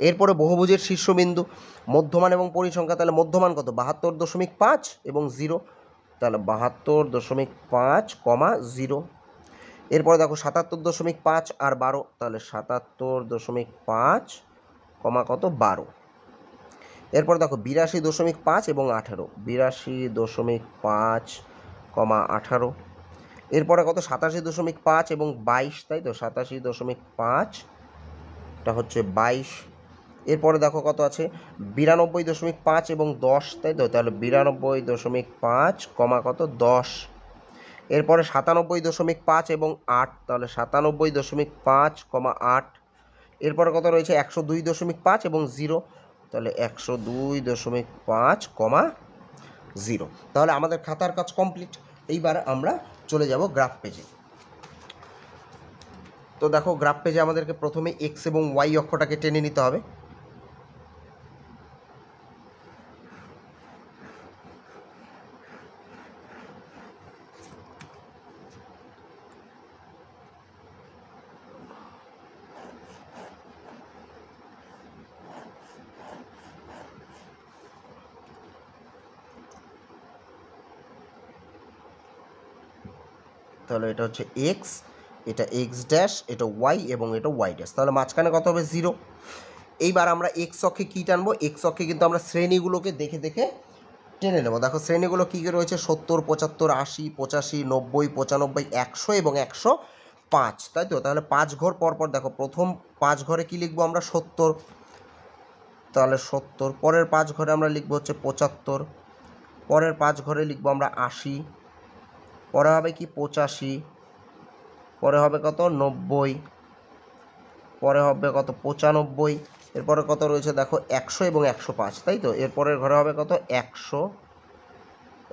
এরপরে বহুভুজের শীর্ষবিন্দু, মধ্যমান এবং পরিসংখ্যা। তাহলে মধ্যমান কত? 72.5 এবং 0, তাহলে 72.5, 0। এরপরে দেখো 77.5 আর 12, তাহলে 77.5, কত? 12। এরপরে দেখো 82.5 এবং 18, 82.5, 18। এরপরে কত? 87.5 এবং 22, তাই তো? 87.5, এটা হচ্ছে 22। এরপরে দেখো কত আছে? 92.5 এবং 10, তাই তো? তাহলে 92.5, কত? 10। এরপরে 97.5 এবং 8, তাহলে 97.5, 8। এরপরে কত রয়েছে? 102.5 এবং 0, তাহলে 102.5, 0। তাহলে আমাদের খাতার কাজ কমপ্লিট। এইবার আমরা চলে যাব গ্রাফ পেজে। তো দেখো গ্রাফ পেজে আমাদেরকে প্রথমে এক্স এবং ওয়াই অক্ষটাকে টেনে নিতে হবে। তাহলে এটা হচ্ছে এক্স, এটা এক্স ড্যাশ, এটা ওয়াই এবং এটা ওয়াই ড্যাশ। তাহলে মাঝখানে কত হবে? 0। এইবার আমরা এক্স অক্ষে কী টানবো? এক্স অক্ষে কিন্তু আমরা শ্রেণীগুলোকে দেখে দেখে টেনে নেবো। দেখো শ্রেণীগুলো কী কী রয়েছে? 70, 75, 80, 85, 90, 95, 100 এবং 105, তাই তো? তাহলে 5 ঘর পরপর দেখো প্রথম 5 ঘরে কী লিখবো আমরা? 70, তাহলে 70। পরের 5 ঘরে আমরা লিখবো হচ্ছে 75, পরের 5 ঘরে লিখবো আমরা 80, পরে হবে কি 85, পরে হবে কত? 90, পরে হবে কত? 95। এরপরে কত রয়েছে দেখো? 100 এবং 105, তাই তো? এরপরের ঘরে হবে কত? 100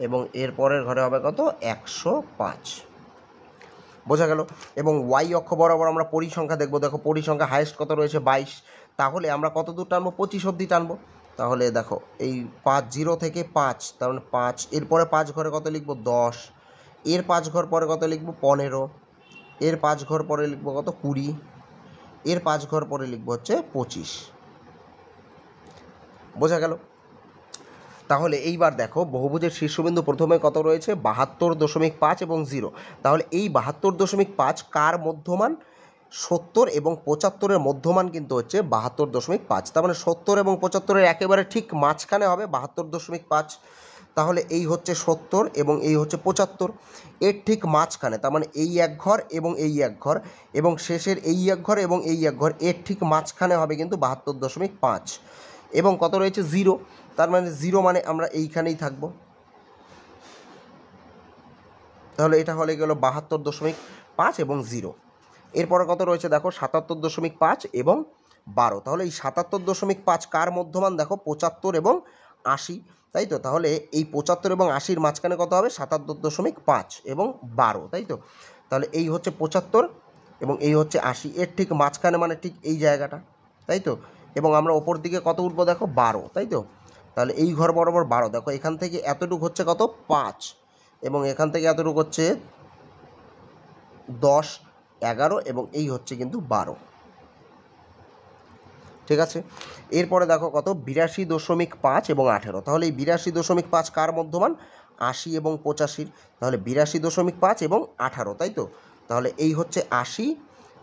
এবং এরপরের ঘরে হবে কত? 105। বোঝা গেল? এবং ওয়াই অক্ষ বরাবর আমরা পরিসংখ্যা দেখবো। দেখো পরিসংখ্যা হায়েস্ট কত রয়েছে? 22। তাহলে আমরা কত দূর টানবো? 25 অবধি টানবো। তাহলে দেখো এই 5, 0 থেকে 5, তার মানে 5। এরপরে 5 ঘরে কত লিখবো? 10। এর 5 ঘর পরে কত লিখবো? 15। এর 5 ঘর পরে লিখবো কত? 20। এর 5 ঘর পরে লিখবো হচ্ছে 25। বোঝা গেল? তাহলে এইবার দেখো বহুভুজের শীর্ষবিন্দু প্রথমে কত রয়েছে 72.5 এবং 0। তাহলে এই 72.5 কার মধ্যমান? 70 এবং 75-এর মধ্যমান কিন্তু হচ্ছে 72.5। তার মানে 70 এবং 75-এর একেবারে ঠিক মাঝখানে হবে 72.5। তাহলে এই হচ্ছে 70 এবং এই হচ্ছে 75, এর ঠিক মাঝখানে, তার মানে এই এক ঘর এবং এই এক ঘর এবং শেষের এই এক ঘর এবং এই এক ঘর, এর ঠিক মাঝখানে হবে কিন্তু 72.5। এবং কত রয়েছে 0, তার মানে 0 মানে আমরা এইখানেই থাকবো। তাহলে এটা হলে গেল 72.5 এবং 0। এরপরে কত রয়েছে দেখো 77.5 এবং 12। তাহলে এই 77.5 কার মধ্যমান? দেখো 75 এবং 80, তাই তো। তাহলে এই 75 এবং 80-র মাঝখানে কত হবে? 77.5 এবং 12, তাই তো। তাহলে এই হচ্ছে 75 এবং এই হচ্ছে 80, এর ঠিক মাঝখানে মানে ঠিক এই জায়গাটা, তাই তো। এবং আমরা ওপর দিকে কত উঠবো দেখো 12, তাই তো। তাহলে এই ঘর বরাবর 12, দেখো এখান থেকে এতটুকু হচ্ছে কত 5 এবং এখান থেকে এতটুকু হচ্ছে 10, 11 এবং এই হচ্ছে কিন্তু 12, ঠিক আছে। এরপরে দেখো কত 82.5 এবং 18। তাহলে এই 82.5 কার মধ্যমান? 80 এবং 85-র। তাহলে 82.5 এবং 18, তাই তো। তাহলে এই হচ্ছে 80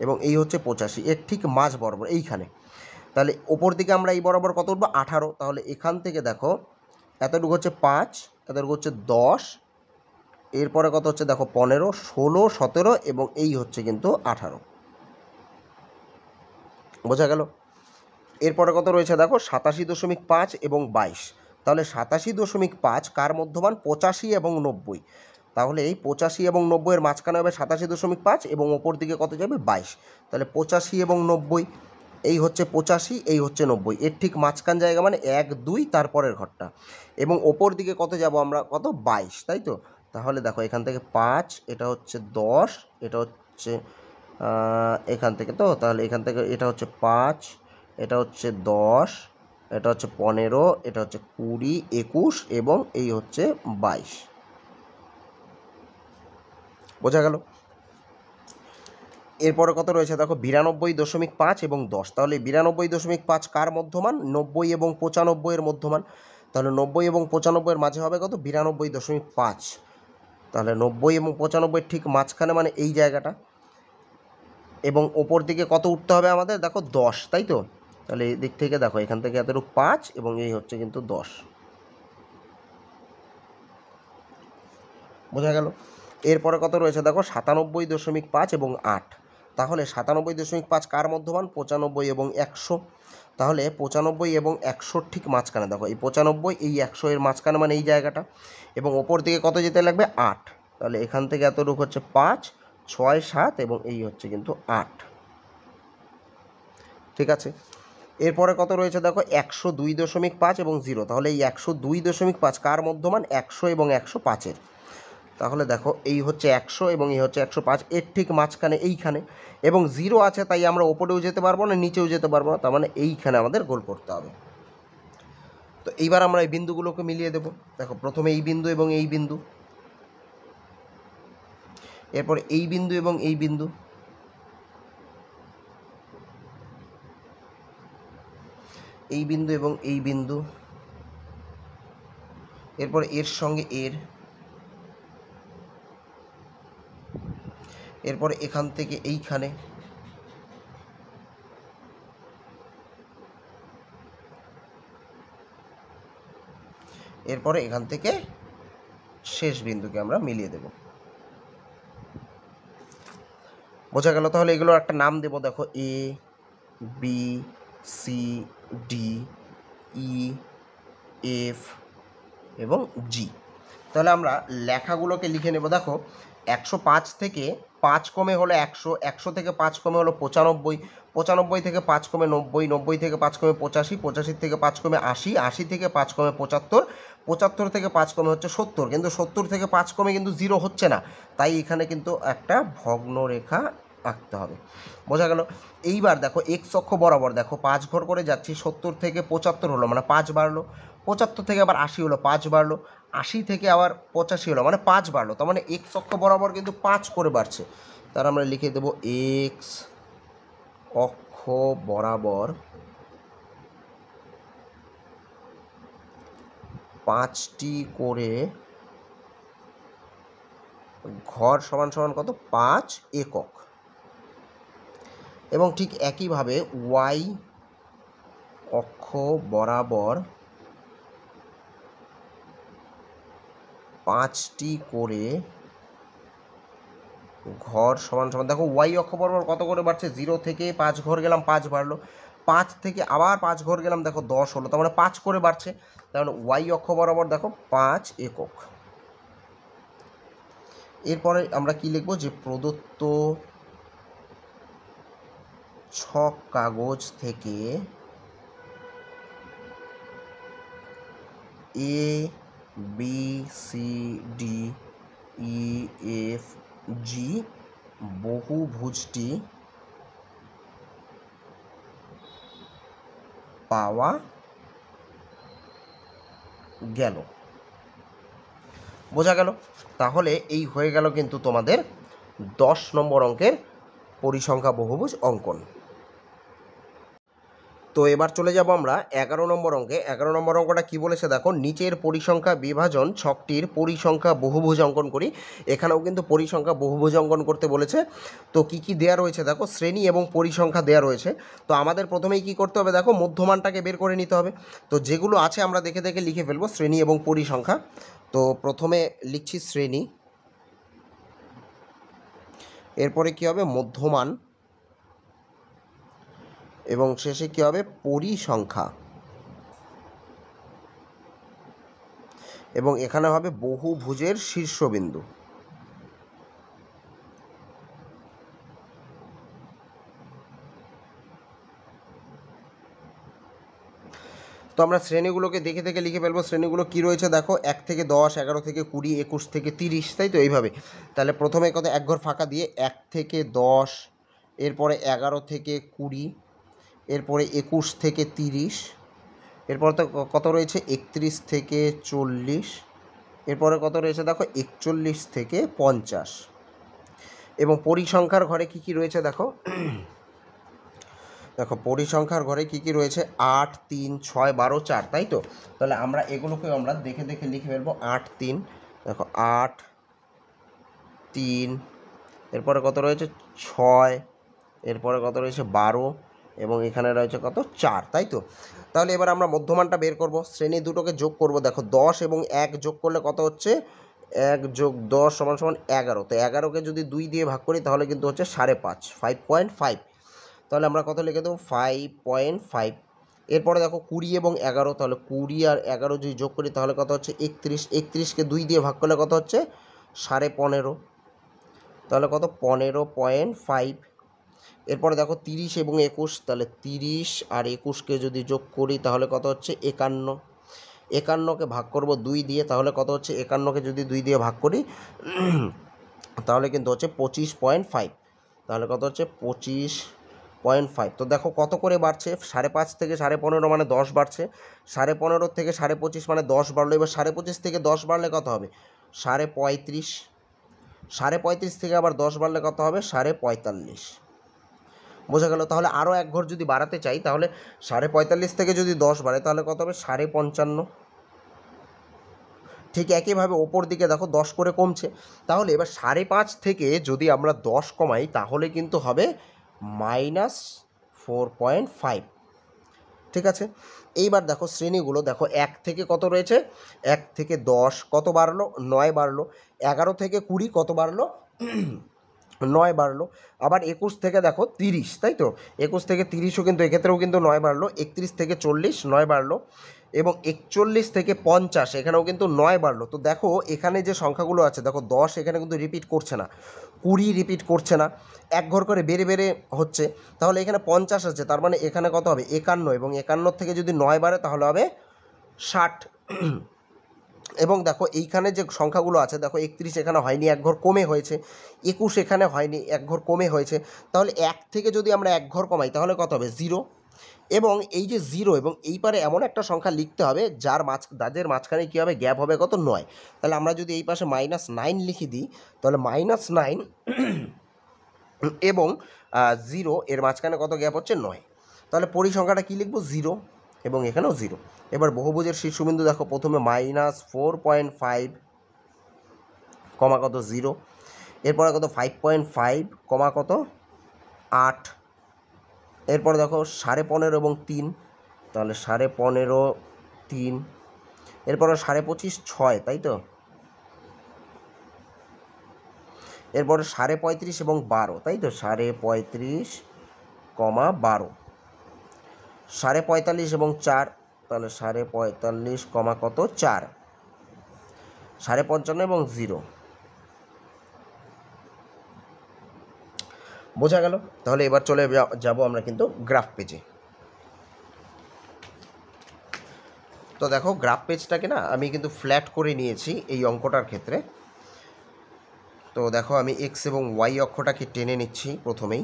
এবং এই হচ্ছে 85, এর ঠিক মাঝ বরাবর এইখানে। তাহলে ওপর দিকে আমরা এই বরাবর কত উঠবো 18। তাহলে এখান থেকে দেখো এতটুকু হচ্ছে 5, এতটুকু হচ্ছে 10, এরপরে কত হচ্ছে দেখো 15, 16, 17 এবং এই হচ্ছে কিন্তু 18, বোঝা গেল। এরপরে কত রয়েছে দেখো 87.5 এবং 22। তাহলে 87.5 কার মধ্যমান? 85 এবং 90। তাহলে এই 85 এবং 90-এর মাঝখানে হবে 87.5 এবং ওপর দিকে কত যাবে 22। তাহলে 85 এবং 90, এই হচ্ছে 85, এই হচ্ছে 90, এর ঠিক মাঝখান জায়গা মানে 1 2 তারপরের ঘরটা। এবং ওপর দিকে কত যাব আমরা? কত 22, তাই তো। তাহলে দেখো এখান থেকে 5, এটা হচ্ছে 10, এটা হচ্ছে এখান থেকে, তো তাহলে এখান থেকে এটা হচ্ছে 5, এটা হচ্ছে 10, এটা হচ্ছে 15, এটা হচ্ছে 20, 21 এবং এই হচ্ছে 22, বোঝা গেল। এরপরে কত রয়েছে দেখো 92.5 এবং 10। তাহলে 92.5 কার মধ্যমান? 90 এবং 95-এর মধ্যমান। তাহলে 90 এবং 95-এর মাঝে হবে কত 92.5। তাহলে 90 এবং 95-এর ঠিক মাঝখানে মানে এই জায়গাটা। এবং ওপর দিকে কত উঠতে হবে আমাদের? দেখো 10, তাই তো। তাহলে এই দিক থেকে দেখো এখান থেকে এতটুকু 5 এবং এই হচ্ছে কিন্তু 10, বোঝা গেল। এরপরে কত রয়েছে দেখো 97.5 এবং 8। তাহলে 97.5 কার মধ্যমান? 95 এবং 100। তাহলে 95 এবং 100-র ঠিক মাঝখানে দেখো এই 95, এই 100 এর মাঝখানে মানে এই জায়গাটা। এবং ওপর দিকে কত যেতে লাগবে 8। তাহলে এখান থেকে এতটুকু হচ্ছে 5, 6, 7 এবং এই হচ্ছে কিন্তু 8, ঠিক আছে। এরপরে কত রয়েছে দেখো 102.5 এবং 0। তাহলে এই 102.5 কার মধ্যমান? 100 এবং 105-এর। তাহলে দেখো এই হচ্ছে 100 এবং এই হচ্ছে 105, এর ঠিক মাঝখানে এইখানে। এবং 0 আছে তাই আমরা ওপরেও যেতে পারবো না, নিচেও যেতে পারবো না, তার মানে এইখানে আমাদের গোল করতে হবে। তো এইবার আমরা এই বিন্দুগুলোকে মিলিয়ে দেব। দেখো প্রথমে এই বিন্দু এবং এই বিন্দু, এরপর এই বিন্দু এবং এই বিন্দু, এই বিন্দু এবং এই বিন্দু, এরপর এর সঙ্গে এর, এরপরে এখান থেকে এইখানে, এরপরে এখান থেকে শেষ বিন্দুকে আমরা মিলিয়ে দেব, বোঝা গেল। তাহলে এগুলোর একটা নাম দেব। দেখো A B C D E F এবং জি। তাহলে আমরা লেখাগুলোকে লিখে নেব। দেখো 105 থেকে 5 কমে হলো 100, 100 থেকে 5 কমে হলো 95, 95 থেকে 5 কমে 90, 90 থেকে 5 কমে 85, 85 থেকে 5 কমে 80, 80 থেকে 5 কমে 75, 75 থেকে 5 কমে হচ্ছে 70। কিন্তু 70 থেকে 5 কমে কিন্তু 0 হচ্ছে না, তাই এখানে কিন্তু একটা ভগ্ন রেখা আঁকতে হবে, বোঝা গেল। এইবার দেখো এক্স অক্ষ বরাবর দেখো 5 ঘর করে যাচ্ছি, 70 থেকে 75 হলো মানে 5 বাড়লো, 75 থেকে আবার 80 হলো 5 বাড়লো, 80 থেকে আবার 85 হলো মানে 5 বাড়লো, তার মানে এক্স অক্ষ বরাবর কিন্তু 5 করে বাড়ছে। তার আমরা লিখে দেবো এক্স অক্ষ বরাবর 5টি করে ঘর সমান সমান কত 5 একক। এবং ঠিক একইভাবে ওয়াই অক্ষ বরাবর 5টি করে ঘর সমান সমান, দেখো ওয়াই অক্ষ বরাবর কত করে বাড়ছে, 0 থেকে 5 ঘর গেলাম 5 বাড়লো, 5 থেকে আবার 5 ঘর গেলাম দেখো 10 হলো, তার মানে 5 করে বাড়ছে, তার মানে ওয়াই অক্ষ বরাবর দেখো 5 একক। এরপরে আমরা কি লিখব, যে প্রদত্ত ছক কাগজ থেকে A B C D E F G বহুভুজটি পাওয়া গেল। বোঝা গেল? তাহলে এই হয়ে গেল কিন্তু তোমাদের 10 নম্বর অঙ্কের পরিসংখ্যা বহুভুজ অঙ্কন। তো এবার চলে যাব আমরা 11 নম্বর অঙ্কে। 11 নম্বর অঙ্কটা কি বলেছে দেখো, নিচের পরিসংখ্যা বিভাজন ছকটির পরিসংখ্যা বহুভুজ অঙ্কন করি। এখানেও কিন্তু পরিসংখ্যা বহুভুজ অঙ্কন করতে বলেছে। তো কি কি দেয়া রয়েছে দেখো, শ্রেণী এবং পরিসংখ্যা দেয়া রয়েছে। তো আমাদের প্রথমেই কি করতে হবে দেখো, মধ্যমানটাকে বের করে নিতে হবে। তো যেগুলো আছে আমরা দেখে দেখে লিখে ফেলবো শ্রেণী এবং পরিসংখ্যা। তো প্রথমে লিখছি শ্রেণী, এরপরে কি হবে মধ্যমান, এবং শেষে কি হবে পরিসংখ্যা, এবং এখানে হবে বহুভুজের শীর্ষবিন্দু। তো আমরা শ্রেণীগুলোকে দেখে দেখে লিখে ফেলবো। শ্রেণীগুলো কি রয়েছে দেখো, 1 থেকে 10, 11 থেকে 20, 21 থেকে 30, তাই তো এইভাবে। তাহলে প্রথমে কত, এক ঘর ফাঁকা দিয়ে 1 থেকে 10, এরপরে 11 থেকে 20, এরপরে 21 থেকে 30, এরপরে তো কত রয়েছে 31 থেকে 40, এরপরে কত রয়েছে দেখো 41 থেকে 50। এবং পরিসংখ্যার ঘরে কি কি রয়েছে দেখো, দেখো পরিসংখ্যার ঘরে কি কি রয়েছে, 8, 3, 6, 12, 4, তাই তো। তাহলে আমরা এগুলোকে আমরা দেখে দেখে লিখে ফেলবো। 8, 3, দেখো 8, 3, এরপরে কত রয়েছে 6, এরপরে কত রয়েছে 12, এবং এখানে রয়েছে কত 4, তাই তো। তাহলে এবার আমরা মধ্যমানটা বের করব, শ্রেণী দুটোকে যোগ করব। দেখো 10 এবং 1 যোগ করলে কত হচ্ছে, 1 যোগ 10 সমান সমান 11। তো 11কে যদি 2 দিয়ে ভাগ করি তাহলে কিন্তু হচ্ছে 5.5, 5.5। তাহলে আমরা কত লিখে দেবো 5.5। এরপরে দেখো 20 এবং 11, তাহলে 20 আর 11 যদি যোগ করি তাহলে কত হচ্ছে 31। 31কে 2 দিয়ে ভাগ করলে কত হচ্ছে 15.5, তাহলে কত 15.5। এরপরে দেখো 30 এবং 21, তাহলে 30 আর 21কে যদি যোগ করি তাহলে কত হচ্ছে 51। 51কে ভাগ করব 2 দিয়ে, তাহলে কত হচ্ছে 51কে যদি 2 দিয়ে ভাগ করি তাহলে কিন্তু হচ্ছে 25.5, তাহলে কত হচ্ছে 25.5। তো দেখো কত করে বাড়ছে, 5.5 থেকে 15.5 মানে 10 বাড়ছে, 15.5 থেকে 25.5 মানে 10 বাড়লো। এবার 25.5 থেকে 10 বাড়লে কত হবে 35.5, 35.5 থেকে আবার 10 বাড়লে কত হবে 45.5। বোঝা গেল? তাহলে আরও এক ঘর যদি বাড়াতে চাই তাহলে 45.5 থেকে যদি 10 বাড়ে তাহলে কত হবে 55.5। ঠিক একইভাবে ওপর দিকে দেখো 10 করে কমছে। তাহলে এবার 5.5 থেকে যদি আমরা 10 কমাই তাহলে কিন্তু হবে -4.5। ঠিক আছে, এইবার দেখো শ্রেণীগুলো দেখো 1 থেকে কত রয়েছে, 1 থেকে 10 কত বাড়লো 9 বাড়লো, 11 থেকে 20 কত বাড়লো 9 বাড়লো, আবার 21 থেকে দেখো 30, তাই তো 21 থেকে 30ও কিন্তু এক্ষেত্রেও কিন্তু 9 বাড়লো, 31 থেকে 40 9 বাড়লো, এবং 41 থেকে 50 এখানেও কিন্তু 9 বাড়লো। তো দেখো এখানে যে সংখ্যাগুলো আছে দেখো 10 এখানে কিন্তু রিপিট করছে না, 20 রিপিট করছে না, এক ঘর করে বেড়ে বেড়ে হচ্ছে। তাহলে এখানে 50 আছে, তার মানে এখানে কত হবে 51, এবং 51 থেকে যদি 9 বাড়ে তাহলে হবে 60। এবং দেখো এইখানে যে সংখ্যাগুলো আছে দেখো 31 এখানে হয়নি, এক ঘর কমে হয়েছে, 21 এখানে হয়নি, এক ঘর কমে হয়েছে। তাহলে 1 থেকে যদি আমরা এক ঘর কমাই তাহলে কত হবে 0, এবং এই যে 0 এবং এই পারে এমন একটা সংখ্যা লিখতে হবে যাদের মাঝখানে কী হবে গ্যাপ হবে কত 9। তাহলে আমরা যদি এই পাশে -9 লিখে দিই তাহলে -9 এবং 0 এর মাঝখানে কত গ্যাপ হচ্ছে 9। তাহলে পরিসংখ্যাটা কী লিখবো 0, এবং এখানেও 0, এবার বহুভুজের শীর্ষবিন্দু দেখো প্রথমে -4.5 কমা কত 0, এরপরে কত 5.5 কমা কত 8, এরপরে দেখো 15.5 এবং 3, তাহলে 15.5 3, এরপরে 25.5 6, তাই তো, এরপরে 35.5 এবং 12, তাই তো, 35.5 কমা 12, 45.5 এবং 4, তাহলে 45.5 কমা কত 4, 55.5 এবং 0। বোঝা গেল? তাহলে এবার চলে যাব আমরা কিন্তু গ্রাফ পেজে। তো দেখো গ্রাফ পেজটাকে না আমি কিন্তু ফ্ল্যাট করে নিয়েছি এই অঙ্কটার ক্ষেত্রে। তো দেখো আমি এক্স এবং ওয়াই অক্ষটাকে টেনে নিচ্ছি প্রথমেই।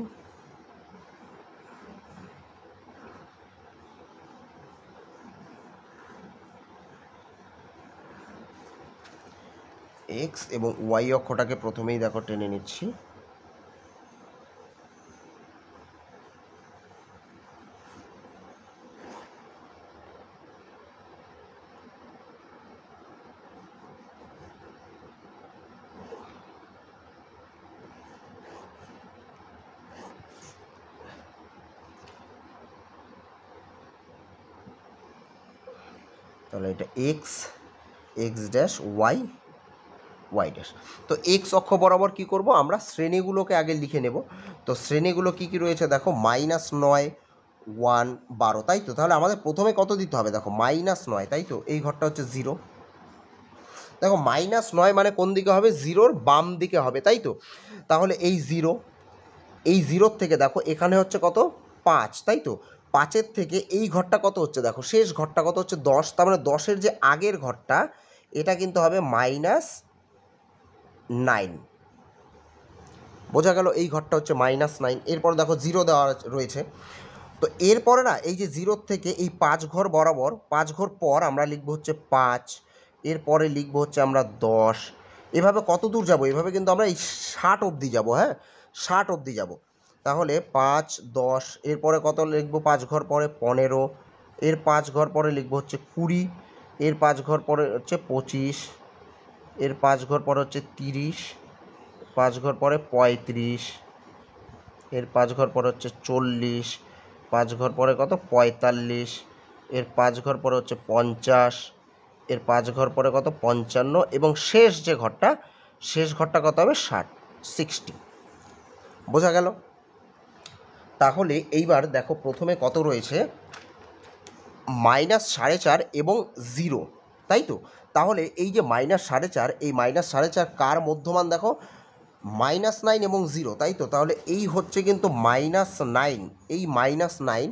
এক্স এবং ওয়াই অক্ষটাকে প্রথমেই দেখো টেনে নিচ্ছি। তাহলে এটা X, X dash Y, Y dash. তো এক্স অক্ষ বরাবর কি করব আমরা শ্রেণীগুলোকে আগে লিখে নেব। তো শ্রেণীগুলো কি কি রয়েছে দেখো, -9 1 12, তাই তো। তাহলে আমাদের প্রথমে কত দিতে হবে দেখো, -9, তাই তো, এই ঘরটা হচ্ছে 0। দেখো -9 মানে কোন দিকে হবে, 0-র বাম দিকে হবে, তাই তো। তাহলে এই 0, এই 0-র থেকে দেখো এখানে হচ্ছে কত 5, তাই তো। 5-এর থেকে এই ঘরটা কত হচ্ছে দেখো, শেষ ঘরটা কত হচ্ছে 10, তার মানে 10-এর যে আগের ঘরটা এটা কিন্তু হবে -9। বোঝা গেল? এই ঘরটা হচ্ছে -9। এরপর দেখো 0 দেওয়া রয়েছে। তো এরপরে না এই যে 0-র থেকে এই 5 ঘর বরাবর, 5 ঘর পর আমরা লিখবো হচ্ছে 5, এরপরে লিখবো হচ্ছে আমরা 10, এভাবে কত দূর যাব, এভাবে কিন্তু আমরা এই 60 অবধি যাব। হ্যাঁ, 60 অবধি যাব। তাহলে 5 10, এরপরে কত লিখবো 5 ঘর পরে 15, এর 5 ঘর পরে লিখবো হচ্ছে 20, এর 5 ঘর পরে হচ্ছে 25, এর 5 ঘর পরে হচ্ছে 30, 5 ঘর পরে 35, এর 5 ঘর পরে হচ্ছে 40, 5 ঘর পরে কত 45, এর 5 ঘর পরে হচ্ছে 50, এর 5 ঘর পরে কত 55, এবং শেষ যে ঘরটা, শেষ ঘরটা কত হবে 60। বোঝা গেল? তাহলে এইবার দেখো প্রথমে কত রয়েছে, -4.5 এবং 0, তাই তো। তাহলে এই যে -4.5, এই -4.5 কার মধ্যমান দেখো, -9 এবং 0, তাই তো। তাহলে এই হচ্ছে কিন্তু -9, এই -9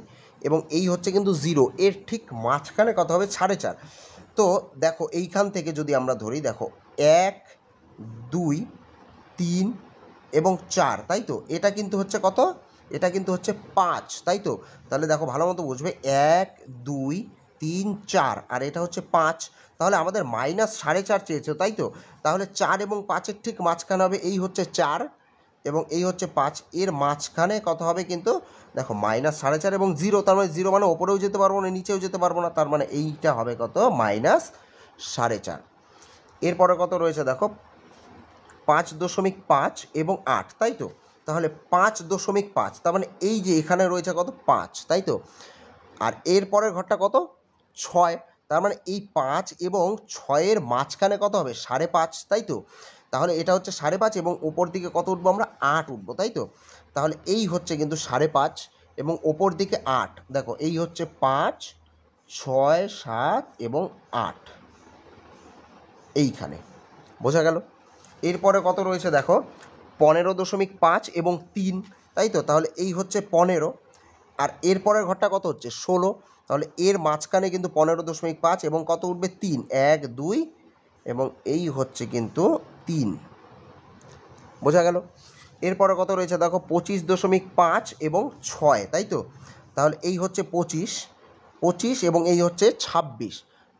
এবং এই হচ্ছে কিন্তু 0, এর ঠিক মাঝখানে কত হবে 4.5। তো দেখো এইখান থেকে যদি আমরা ধরি দেখো 1 2 3 এবং 4, তাই তো। এটা কিন্তু হচ্ছে কত, এটা কিন্তু হচ্ছে 5, তাই তো। তাহলে দেখো ভালো মতো বুঝবে, 1 2 3 4, আর এটা হচ্ছে 5। তাহলে আমাদের -4.5 চেয়েছে, তাই তো। তাহলে 4 এবং 5-এর ঠিক মাঝখানে হবে, এই হচ্ছে 4 এবং এই হচ্ছে 5, এর মাঝখানে কত হবে কিন্তু দেখো -4.5 এবং 0, তার মানে 0 মানে ওপরেও যেতে পারবো না, নিচেও যেতে পারবো না, তার মানে এইটা হবে কত -4.5। এরপরে কত রয়েছে দেখো 5.5 এবং 8, তাই তো। তাহলে 5.5, তার মানে এই যে এখানে রয়েছে কত 5, তাই তো। আর এর পরের ঘরটা কত 6, তার মানে এই 5 এবং 6-এর মাঝখানে কত হবে 5.5, তাই তো। তাহলে এটা হচ্ছে 5.5 এবং ওপর দিকে কত উঠবো আমরা 8 উঠবো, তাই তো। তাহলে এই হচ্ছে কিন্তু 5.5 এবং ওপর দিকে 8, দেখো এই হচ্ছে 5 6 7 এবং 8 এইখানে। বোঝা গেল? এরপরে কত রয়েছে দেখো 15.5 এবং 3, তাই তো। তাহলে এই হচ্ছে 15, আর এরপরের ঘরটা কত হচ্ছে 16, তাহলে এর মাঝখানে কিন্তু 15.5 এবং কত উঠবে 3 1 2 এবং এই হচ্ছে কিন্তু 3। বোঝা গেল? এরপরে কত রয়েছে দেখো 25.5 এবং 6, তাই তো। তাহলে এই হচ্ছে 25 এবং এই হচ্ছে 26।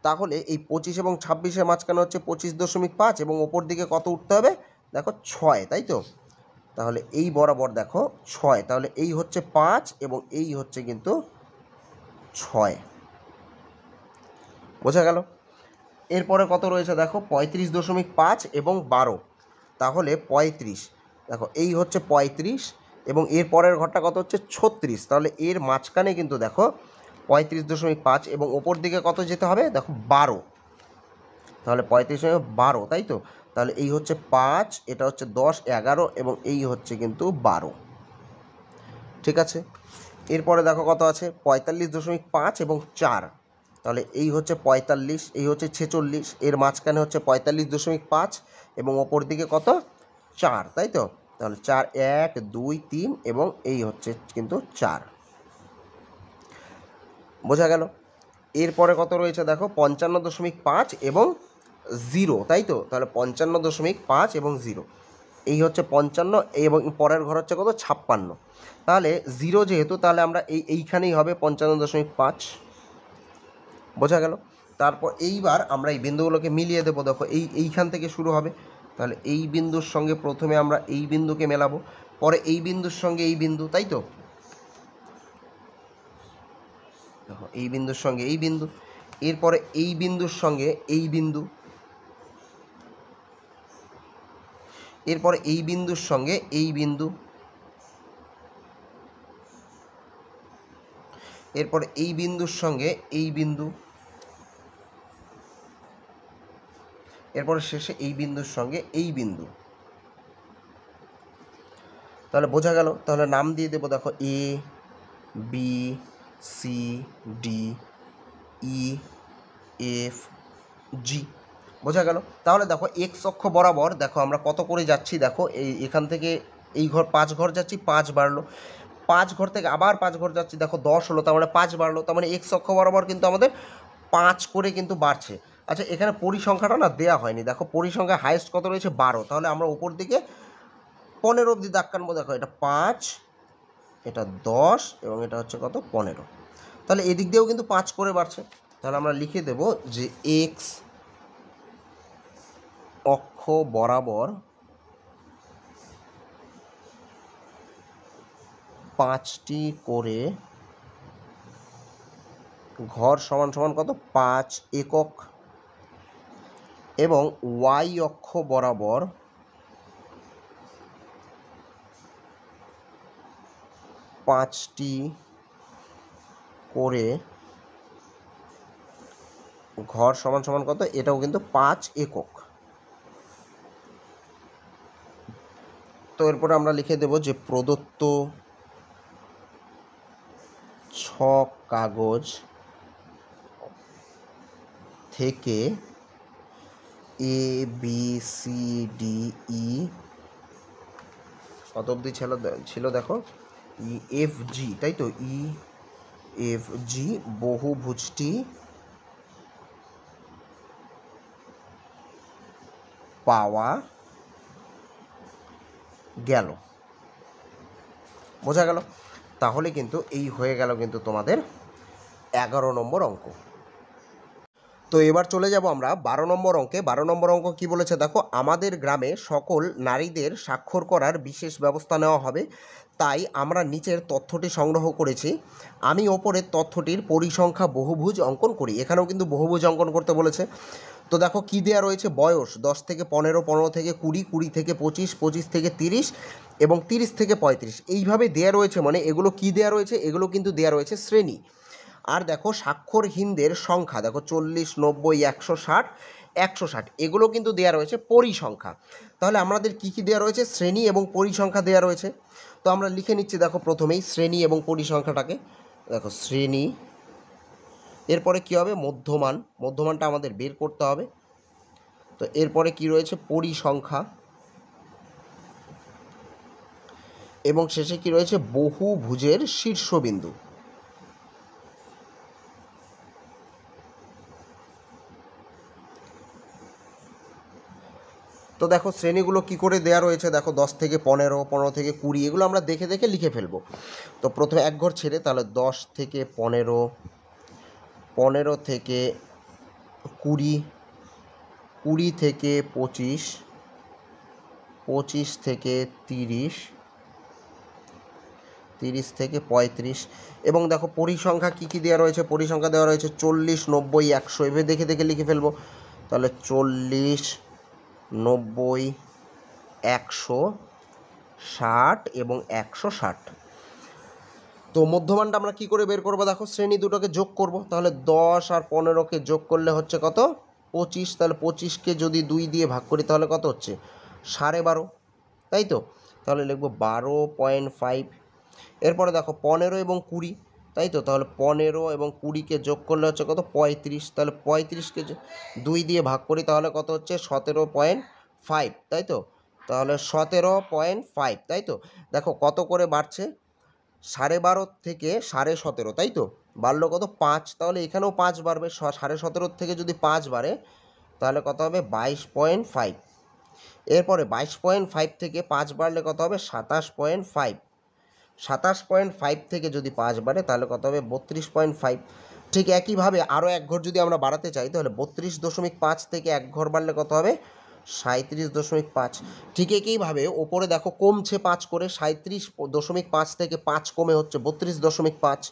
তাহলে এই 25 এবং 26-এর মাঝখানে হচ্ছে 25.5 এবং ওপর দিকে কত উঠতে হবে দেখো 6, তাই তো। তাহলে এই বরাবর দেখো 6, তাহলে এই হচ্ছে 5 এবং এই হচ্ছে কিন্তু 6। বোঝা গেল। এরপরে কত রয়েছে দেখো 35.5 এবং 12, তাহলে 35, দেখো এই হচ্ছে 35 এবং এর পরের ঘরটা কত হচ্ছে 36, তাহলে এর মাঝখানে কিন্তু দেখো 35.5 এবং ওপর দিকে কত যেতে হবে দেখো 12, তাহলে 35.12, তাই তো, তাহলে এই হচ্ছে 5, এটা হচ্ছে 10, 11 এবং এই হচ্ছে কিন্তু 12, ঠিক আছে। এরপরে দেখো কত আছে 45.5 এবং 4, তাহলে এই হচ্ছে 45, এই হচ্ছে 46, এর মাঝখানে হচ্ছে 45.5 এবং ওপর দিকে কত 4, তাই তো, তাহলে 4, 1, 2, 3 এবং এই হচ্ছে কিন্তু 4, বোঝা গেল। এরপরে কত রয়েছে দেখো 55.5 এবং 0, তাই তো, তাহলে 55.5 এবং 0, এই হচ্ছে 55 এবং পরের ঘর হচ্ছে কত 56, তাহলে 0 যেহেতু তাহলে আমরা এইখানেই হবে 55.5, বোঝা গেল। তারপর এইবার আমরা এই বিন্দুগুলোকে মিলিয়ে দেবো, দেখো এইখান থেকে শুরু হবে, তাহলে এই বিন্দুর সঙ্গে প্রথমে আমরা এই বিন্দুকে মেলাবো, পরে এই বিন্দুর সঙ্গে এই বিন্দু, তাই তো, দেখো এই বিন্দুর সঙ্গে এই বিন্দু, এরপরে এই বিন্দুর সঙ্গে এই বিন্দু, এরপরে এই বিন্দুর সঙ্গে এই বিন্দু, এরপরে এই বিন্দুর সঙ্গে এই বিন্দু, এরপরে শেষে এই বিন্দুর সঙ্গে এই বিন্দু, তাহলে বোঝা গেল। তাহলে নাম দিয়ে দেবো দেখো A B C D E F G, বোঝা গেল। তাহলে দেখো এক্স অক্ষ বরাবর দেখো আমরা কত করে যাচ্ছি, দেখো এখান থেকে এই ঘর 5 ঘর যাচ্ছি, 5 বাড়লো, 5 ঘর থেকে আবার 5 ঘর যাচ্ছি, দেখো 10 হলো, তার মানে 5 বাড়লো, তার মানে এক্স অক্ষ বরাবর কিন্তু আমাদের 5 করে কিন্তু বাড়ছে। আচ্ছা এখানে পরিসংখ্যাটা না দেওয়া হয়নি, দেখো পরিসংখ্যা হাইয়েস্ট কত রয়েছে 12, তাহলে আমরা উপর দিকে 15 অবধি দাগ কাটবো, দেখো এটা 5, এটা 10 এবং এটা হচ্ছে কত 15, তাহলে এদিক দিয়েও কিন্তু 5 করে বাড়ছে, তাহলে আমরা লিখে দেব যে এক্স অক্ষ বরাবর 5টি করে ঘর সমান সমান কত 5 একক এবং ওয়াই অক্ষ বরাবর 5টি করে ঘর সমান সমান কত, এটাও কিন্তু 5 একক। তো এরপরে আমরা লিখে দেব যে প্রদত্ত ছক কাগজ থেকে এ বি সি ডি ই কত অবধি ছিল দেখো ই এফ জি, তাই তো, ই এফ জি বহুভুজটি পাওয়া গেল, বোঝা গেল। তাহলে কিন্তু এই হয়ে গেল কিন্তু তোমাদের 11 নম্বর অঙ্ক। তো এবার চলে যাব আমরা 12 নম্বর অঙ্কে। 12 নম্বর অঙ্ক কি বলেছে দেখো, আমাদের গ্রামে সকল নারীদের স্বাক্ষর করার বিশেষ ব্যবস্থা নেওয়া হবে, তাই আমরা নিচের তথ্যটি সংগ্রহ করেছি। আমি ওপরের তথ্যটির পরিসংখ্যা বহুভুজ অঙ্কন করি। এখানেও কিন্তু বহুভুজ অঙ্কন করতে বলেছে। তো দেখো কী দেওয়া রয়েছে, বয়স 10 থেকে 15, 15 থেকে 20, 20 থেকে 25, 25 থেকে 30 এবং 30 থেকে 35, এইভাবে দেওয়া রয়েছে। মানে এগুলো কি দেওয়া রয়েছে, এগুলো কিন্তু দেওয়া রয়েছে শ্রেণী। আর দেখো স্বাক্ষরহীনদের সংখ্যা দেখো 40, 90, 160, 160, এগুলো কিন্তু দেওয়া রয়েছে পরিসংখ্যা। তাহলে আমাদের কি কি দেওয়া রয়েছে, শ্রেণী এবং পরিসংখ্যা দেওয়া রয়েছে। তো আমরা লিখে নিচ্ছি দেখো প্রথমেই শ্রেণী এবং পরিসংখ্যাটাকে, দেখো শ্রেণী, এরপরে কি হবে মধ্যমান, মধ্যমানটা আমাদের বের করতে হবে। তো এরপরে কি রয়েছে পরিসংখ্যা এবং শেষে কি রয়েছে বহুভুজের শীর্ষবিন্দু। তো দেখো শ্রেণীগুলো কি করে দেওয়া রয়েছে, দেখো 10 থেকে 15, 15 থেকে 20, এগুলো আমরা দেখে দেখে লিখে ফেলবো। তো প্রথমে এক ঘর ছেড়ে, তাহলে 10 থেকে 15, 15 থেকে 20, 20 থেকে 25, 25 থেকে 30, 30 থেকে 35। এবং দেখো পরিসংখ্যা কী কী দেওয়া রয়েছে, পরিসংখ্যা দেওয়া রয়েছে 40, 90, 100। এভাবে দেখে দেখে লিখে ফেলবো। তাহলে 40, 90, 100, 60 এবং 160। তো মধ্যমানটা আমরা কি করে বের করবো? দেখো শ্রেণী দুটোকে যোগ করব। তাহলে 10 আর 15কে যোগ করলে হচ্ছে কত? 25। তাহলে 25কে যদি 2 দিয়ে ভাগ করি তাহলে কত হচ্ছে? 12.5, তাই তো? তাহলে লিখবো 12.5। এরপরে দেখো 15 এবং 20, তাই তো? তাহলে 15 এবং 20কে যোগ করলে হচ্ছে কত? 35। তাহলে 35কে 2 দিয়ে ভাগ করি তাহলে কত হচ্ছে? 17.5, তাই তো? তাহলে 17.5, তাই তো? দেখো কত করে বাড়ছে? 12.5 থেকে 17.5, তাই তো? বাড়লো কত? 5। তাহলে এখানেও 5 বাড়বে। 17.5 থেকে যদি 5 বাড়ে তাহলে কত হবে? 22.5। এরপরে 22.5 থেকে 5 বাড়লে কত হবে? 27.5। 27.5 থেকে যদি 5 বাড়ে তাহলে কত হবে? 32.5। ঠিক একইভাবে আরও এক ঘর যদি আমরা বাড়াতে চাই তাহলে 32.5 থেকে এক ঘর বাড়লে কত হবে? 37.5। ঠিক একইভাবে ওপরে দেখো কমছে 5 করে। 37.5 থেকে 5 কমে হচ্ছে 32.5।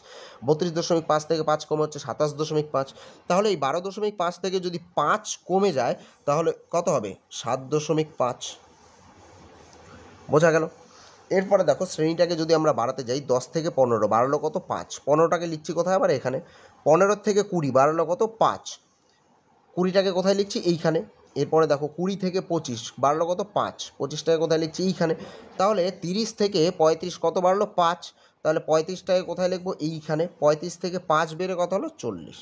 32.5 থেকে 5 কমে হচ্ছে 27.5। তাহলে এই 12.5 থেকে যদি 5 কমে যায় তাহলে কত হবে? 7.5। বোঝা গেল? এরপরে দেখো শ্রেণীটাকে যদি আমরা বাড়াতে যাই 10 থেকে 15, বাড়ালো কত? 5। 15টাকে লিখছি কোথায়? আবার এখানে। 15 থেকে 20, বাড়ালো কত? 5। 20টাকে কোথায় লিখছি? এইখানে। এরপরে দেখো 20 থেকে 25, বাড়লো কত? 5। 25টাকে কোথায় লিখছি? এইখানে। তাহলে 30 থেকে 35 কত বাড়লো? 5। তাহলে 35টাকে কোথায় লিখবো? এইখানে। 35 থেকে 5 বেড়ে কত হলো? 40।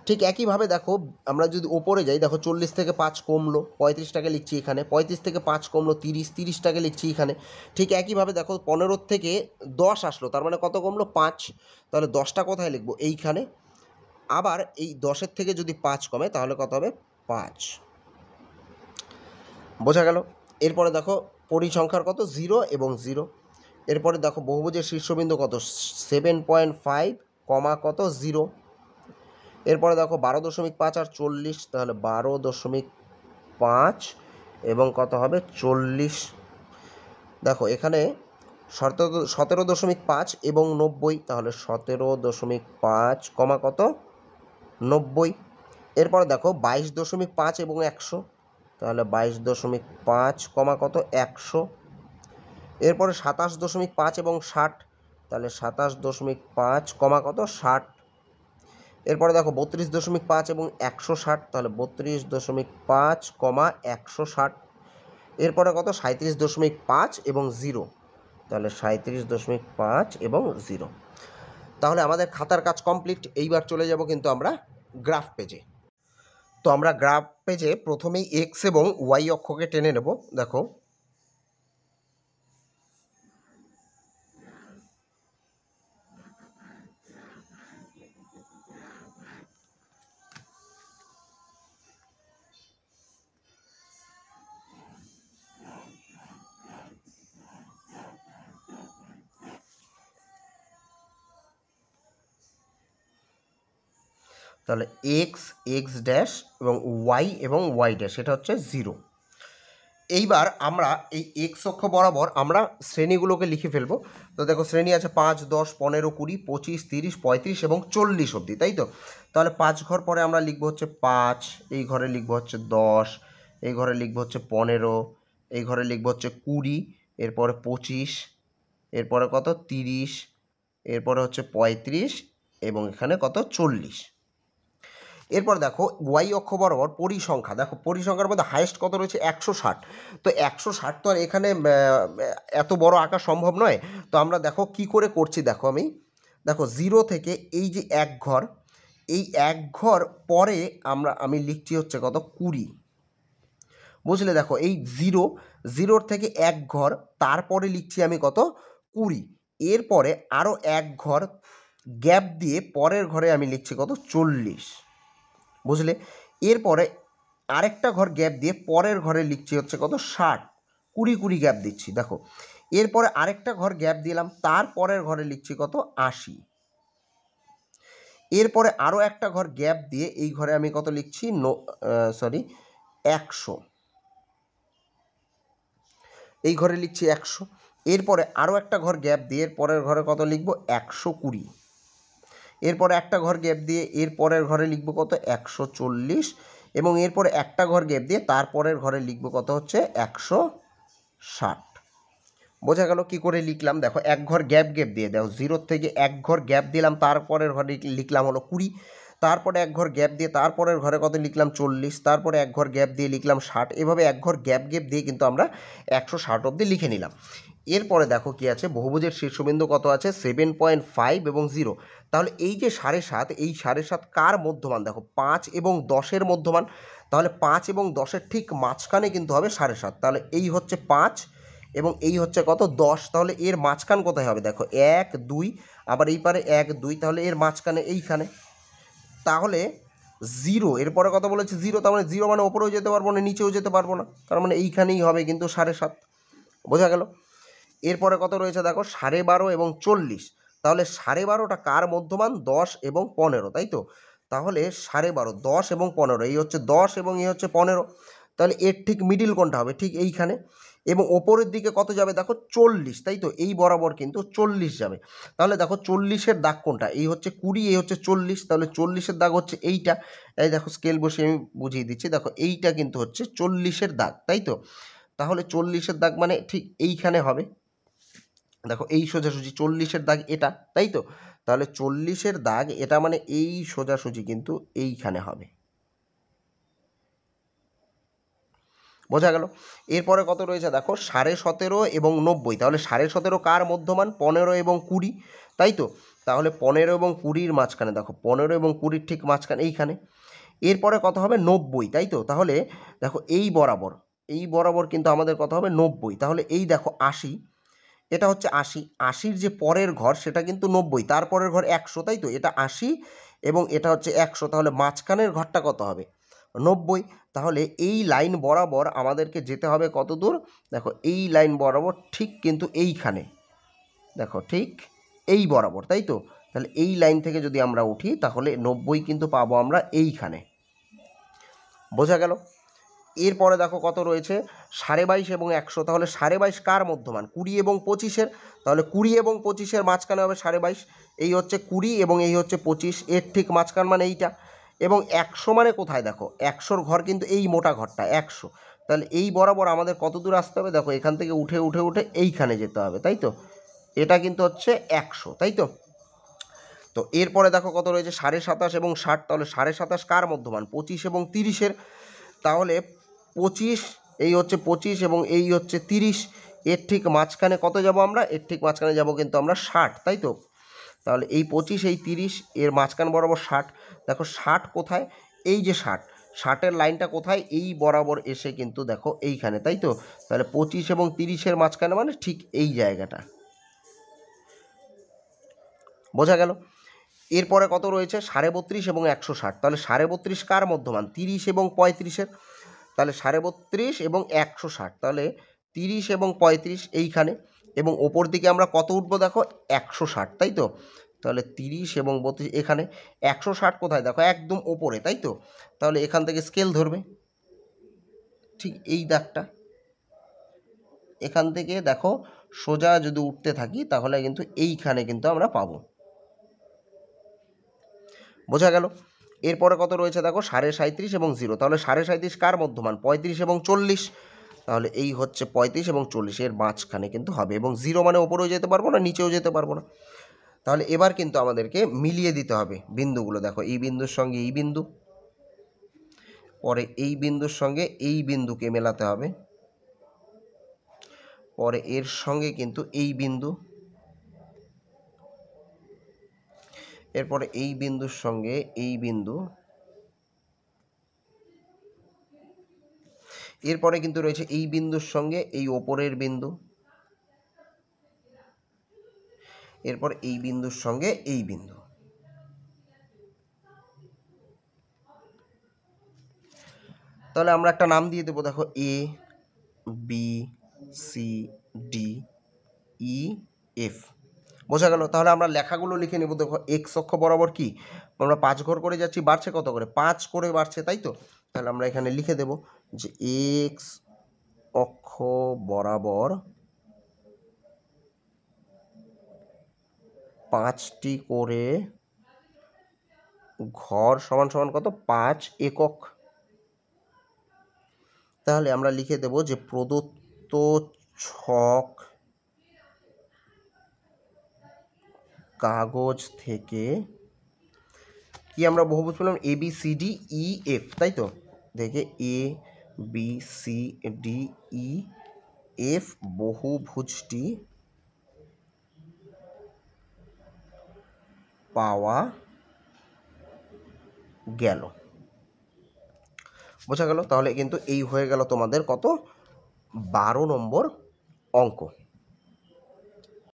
ঠিক একইভাবে দেখো আমরা যদি ওপরে যাই, দেখো 40 থেকে 5 কমলো, 35টাকে লিখছি এখানে। 35 থেকে 5 কমলো 30, 30টাকে লিখছি এখানে। ঠিক একইভাবে দেখো 15 থেকে 10 আসলো, তার মানে কত কমলো? 5। তাহলে 10টা কোথায় লিখবো? এইখানে। আবার এই 10-এর থেকে যদি 5 কমে তাহলে কত হবে? 5। বোঝা গেল? এরপরে দেখো পরিসংখ্যার কত? 0 এবং 0। এরপরে দেখো বহুভুজের শীর্ষবিন্দু কত? 7.5, কমা কত? 0। এরপরে দেখো 12.5 আর 40, তাহলে 12.5 এবং কত হবে? 40। দেখো এখানে 17.5 এবং 90, তাহলে 17.5, কমা কত? 90। এরপরে দেখো 22.5 এবং 100, তাহলে 22.5, কমা কত? 100। এরপরে 27.5 এবং 60, তাহলে 27.5, কমা কত? 60। এরপরে দেখো 32.5 এবং 160, তাহলে 32.5, কমা 160। এরপরে কত? 37.5 এবং 0, তাহলে 37.5 এবং 0। তাহলে আমাদের খাতার কাজ কমপ্লিট। এইবার চলে যাব কিন্তু আমরা গ্রাফ পেজে। তো আমরা গ্রাফ পেজে প্রথমেই এক্স এবং ওয়াই অক্ষকে টেনে নেব। দেখো তাহলে এক্স, এক্স ড্যাশ এবং ওয়াই ড্যাশ, এটা হচ্ছে 0। এইবার আমরা এই এক্স অক্ষ বরাবর আমরা শ্রেণীগুলোকে লিখে ফেলবো। তো দেখো শ্রেণী আছে 5, 10, 15, 20, 25, 30, 35 এবং 40 অবধি, তাই তো? তাহলে 5 ঘর পরে আমরা লিখবো হচ্ছে 5, এই ঘরে লিখবো হচ্ছে 10, এই ঘরে লিখবো হচ্ছে 15, এই ঘরে লিখবো হচ্ছে 20, এরপরে 25, এরপরে কত? 30, এরপরে হচ্ছে 35 এবং এখানে কত? 40। এরপর দেখো ওয়াই অক্ষ বরাবর পরিসংখ্যা, দেখো পরিসংখ্যার মধ্যে হাইয়েস্ট কত রয়েছে? 160। তো 160 তো আর এখানে এত বড় আঁকা সম্ভব নয়। তো আমরা দেখো কি করে করছি, দেখো দেখো 0 থেকে এই যে এক ঘর, এই এক ঘর পরে আমি লিখছি হচ্ছে কত? 20। বুঝলে? দেখো এই 0 থেকে এক ঘর, তারপরে লিখছি আমি কত? 20। এরপরে আরও এক ঘর গ্যাপ দিয়ে পরের ঘরে আমি লিখছি কত? 40। বুঝলে? এরপরে আরেকটা ঘর গ্যাপ দিয়ে পরের ঘরে লিখছি হচ্ছে কত? 60। 20 গ্যাপ দিচ্ছি। দেখো এরপরে আরেকটা ঘর গ্যাপ দিলাম, তারপরের ঘরে লিখছি কত? 80। এরপরে আরও একটা ঘর গ্যাপ দিয়ে এই ঘরে আমি কত লিখছি? 100। এই ঘরে লিখছি 100। এরপরে আরও একটা ঘর গ্যাপ দিয়ে এর পরের ঘরে কত লিখব 120, এরপরে একটা ঘর গ্যাপ দিয়ে এর পরের ঘরে লিখব কত 140, এবং এরপরে একটা ঘর গ্যাপ দিয়ে তারপরের ঘরে লিখব কত হচ্ছে 160। বোঝা গেল কী করে লিখলাম? দেখো এক ঘর গ্যাপ দিয়ে দেখো 0 থেকে এক ঘর গ্যাপ দিলাম, তারপরের ঘরে লিখলাম হলো 20, তারপরে এক ঘর গ্যাপ দিয়ে তারপরের ঘরে কত লিখলাম 40, তারপরে এক ঘর গ্যাপ দিয়ে লিখলাম 60, এভাবে এক ঘর গ্যাপ দিয়ে কিন্তু আমরা 160 অবধি লিখে নিলাম। এরপরে দেখো কি আছে, বহুভুজের শীর্ষবিন্দু কত আছে 7.5 এবং 0। তাহলে এই যে 7.5, এই 7.5 কার মধ্যমান? দেখো 5 এবং 10-এর মধ্যমান, তাহলে 5 এবং 10-এর ঠিক মাঝখানে কিন্তু হবে 7.5। তাহলে এই হচ্ছে 5 এবং এই হচ্ছে কত 10, তাহলে এর মাঝখান কোথায় হবে? দেখো 1 2, আবার এই পারে 1 2, তাহলে এর মাঝখানে এইখানে। তাহলে 0, এরপরে কথা বলেছে 0, তার মানে 0 মানে ওপরেও যেতে পারবো না, নিচেও যেতে পারবো না, তার মানে এইখানেই হবে কিন্তু 7.5। বোঝা গেল? এরপরে কত রয়েছে দেখো 12.5 এবং 40। তাহলে 12.5টা কার মধ্যমান? 10 এবং 15, তাই তো? তাহলে 12.5 10 এবং 15, এই হচ্ছে 10 এবং এই হচ্ছে 15, তাহলে এর ঠিক মিডিল কোনটা হবে? ঠিক এইখানে। এবং ওপরের দিকে কত যাবে দেখো 40, তাই তো? এই বরাবর কিন্তু 40 যাবে। তাহলে দেখো 40-এর দাগ কোনটা? এই হচ্ছে 20, এই হচ্ছে 40, তাহলে 40-এর দাগ হচ্ছে এইটা। এই দেখো স্কেল বসে আমি বুঝিয়ে দিচ্ছি, দেখো এইটা কিন্তু হচ্ছে 40-এর দাগ, তাই তো? তাহলে 40-এর দাগ মানে ঠিক এইখানে হবে। দেখো এই সোজাসুজি 40-এর দাগ এটা, তাই তো? তাহলে 40-এর দাগ এটা মানে এই সোজাসুজি কিন্তু এইখানে হবে। বোঝা গেল? এরপরে কত রয়েছে দেখো 17.5 এবং 90। তাহলে 17.5 কার মধ্যমান? 15 এবং 20, তাই তো? তাহলে 15 এবং 20-র মাঝখানে, দেখো 15 এবং 20-র ঠিক মাঝখানে এইখানে। এরপরে কত হবে 90, তাই তো? তাহলে দেখো এই বরাবর কিন্তু আমাদের কত হবে 90। তাহলে এই দেখো 80, এটা হচ্ছে 80, 80-র যে পরের ঘর সেটা কিন্তু 90, তারপরের ঘর 100, তাই তো? এটা 80 এবং এটা হচ্ছে 100, তাহলে মাঝখানের ঘরটা কত হবে? 90। তাহলে এই লাইন বরাবর আমাদেরকে যেতে হবে কত দূর? দেখো এই লাইন বরাবর ঠিক কিন্তু এইখানে, দেখো ঠিক এই বরাবর, তাই তো? তাহলে এই লাইন থেকে যদি আমরা উঠি তাহলে 90 কিন্তু পাবো আমরা এইখানে। বোঝা গেল? এরপরে দেখো কত রয়েছে 22.5 এবং 100। তাহলে 22.5 কার মধ্যমান? 20 এবং 25-এর। তাহলে 20 এবং 25-এর মাঝখানে হবে 22.5, এই হচ্ছে 20 এবং এই হচ্ছে 25, এর ঠিক মাঝখান মানে এইটা। এবং 100 মানে কোথায়? দেখো 100-র ঘর কিন্তু এই মোটা ঘরটা 100। তাহলে এই বরাবর আমাদের কত দূর আসতে হবে? দেখো এখান থেকে উঠে উঠে উঠে এইখানে যেতে হবে, তাই তো? এটা কিন্তু হচ্ছে 100, তাই তো? তো এরপরে দেখো কত রয়েছে 27.5 এবং 60। তাহলে 27.5 কার মধ্যমান? 25 এবং 30-এর। তাহলে 25, এই হচ্ছে 25 এবং এই হচ্ছে 30, এর ঠিক মাঝখানে কত যাব আমরা? এর ঠিক মাঝখানে যাব কিন্তু আমরা 60, তাই তো? তাহলে এই 25 এই 30 এর মাঝখান বরাবর 60। দেখো 60 কোথায়? এই যে 60-এর লাইনটা কোথায়? এই বরাবর এসে কিন্তু দেখো এইখানে, তাই তো? তাহলে 25 এবং 30-এর মাঝখানে মানে ঠিক এই জায়গাটা। বোঝা গেল? এরপরে কত রয়েছে 32.5 এবং 160। তাহলে 32.5 কার মধ্যমান? 30 এবং 35-এর। তাহলে 32.5 এবং 160, তাহলে 30 এবং 35 এইখানে, এবং ওপর দিকে আমরা কত উঠবো দেখো 160, তাই তো? তাহলে 30 এবং 32 এখানে, 160 কোথায়? দেখো একদম ওপরে, তাই তো? তাহলে এখান থেকে স্কেল ধরবে ঠিক এই দাগটা, এখান থেকে দেখো সোজা যদি উঠতে থাকি তাহলে কিন্তু এইখানে কিন্তু আমরা পাবো। বোঝা গেল? এরপরে কত রয়েছে দেখো 37.5 এবং 0। তাহলে 37.5 কার মধ্যমান? 35 এবং 40। তাহলে এই হচ্ছে 35 এবং 40, এর মাঝখানে কিন্তু হবে, এবং 0 মানে ওপরেও যেতে পারবো না, নিচেও যেতে পারবো না। তাহলে এবার কিন্তু আমাদেরকে মিলিয়ে দিতে হবে বিন্দুগুলো। দেখো এই বিন্দুর সঙ্গে এই বিন্দু, পরে এই বিন্দুর সঙ্গে এই বিন্দুকে মেলাতে হবে, পরে এর সঙ্গে কিন্তু এই বিন্দু, এরপরে এই বিন্দুর সঙ্গে এই বিন্দু, এরপরে কিন্তু রয়েছে এই বিন্দুর সঙ্গে এই ওপরের বিন্দু, এরপর এই বিন্দুর সঙ্গে এই বিন্দু। তাহলে আমরা একটা নাম দিয়ে দেবো, দেখো A B C D E F. বোঝা গেল? তাহলে আমরা লেখাগুলো লিখে নেব। দেখো এক্স অক্ষ বরাবর কি আমরা 5 ঘর করে যাচ্ছি, বাড়ছে কত করে? 5 করে বাড়ছে, তাই তো? তাহলে আমরা এখানে লিখে দেব যে এক্স অক্ষ বরাবর 5টি করে ঘর সমান সমান কত? 5 একক। তাহলে আমরা লিখে দেব যে প্রদত্ত ছক কাগজ থেকে কি আমরা বহুভুজ পেলাম? A B C D E F, তাই তো? দেখে A B C D E F বহুভুজটি পাওয়া গেল। বোঝা গেল? তাহলে কিন্তু এই হয়ে গেল তোমাদের কত? 12 নম্বর অঙ্ক।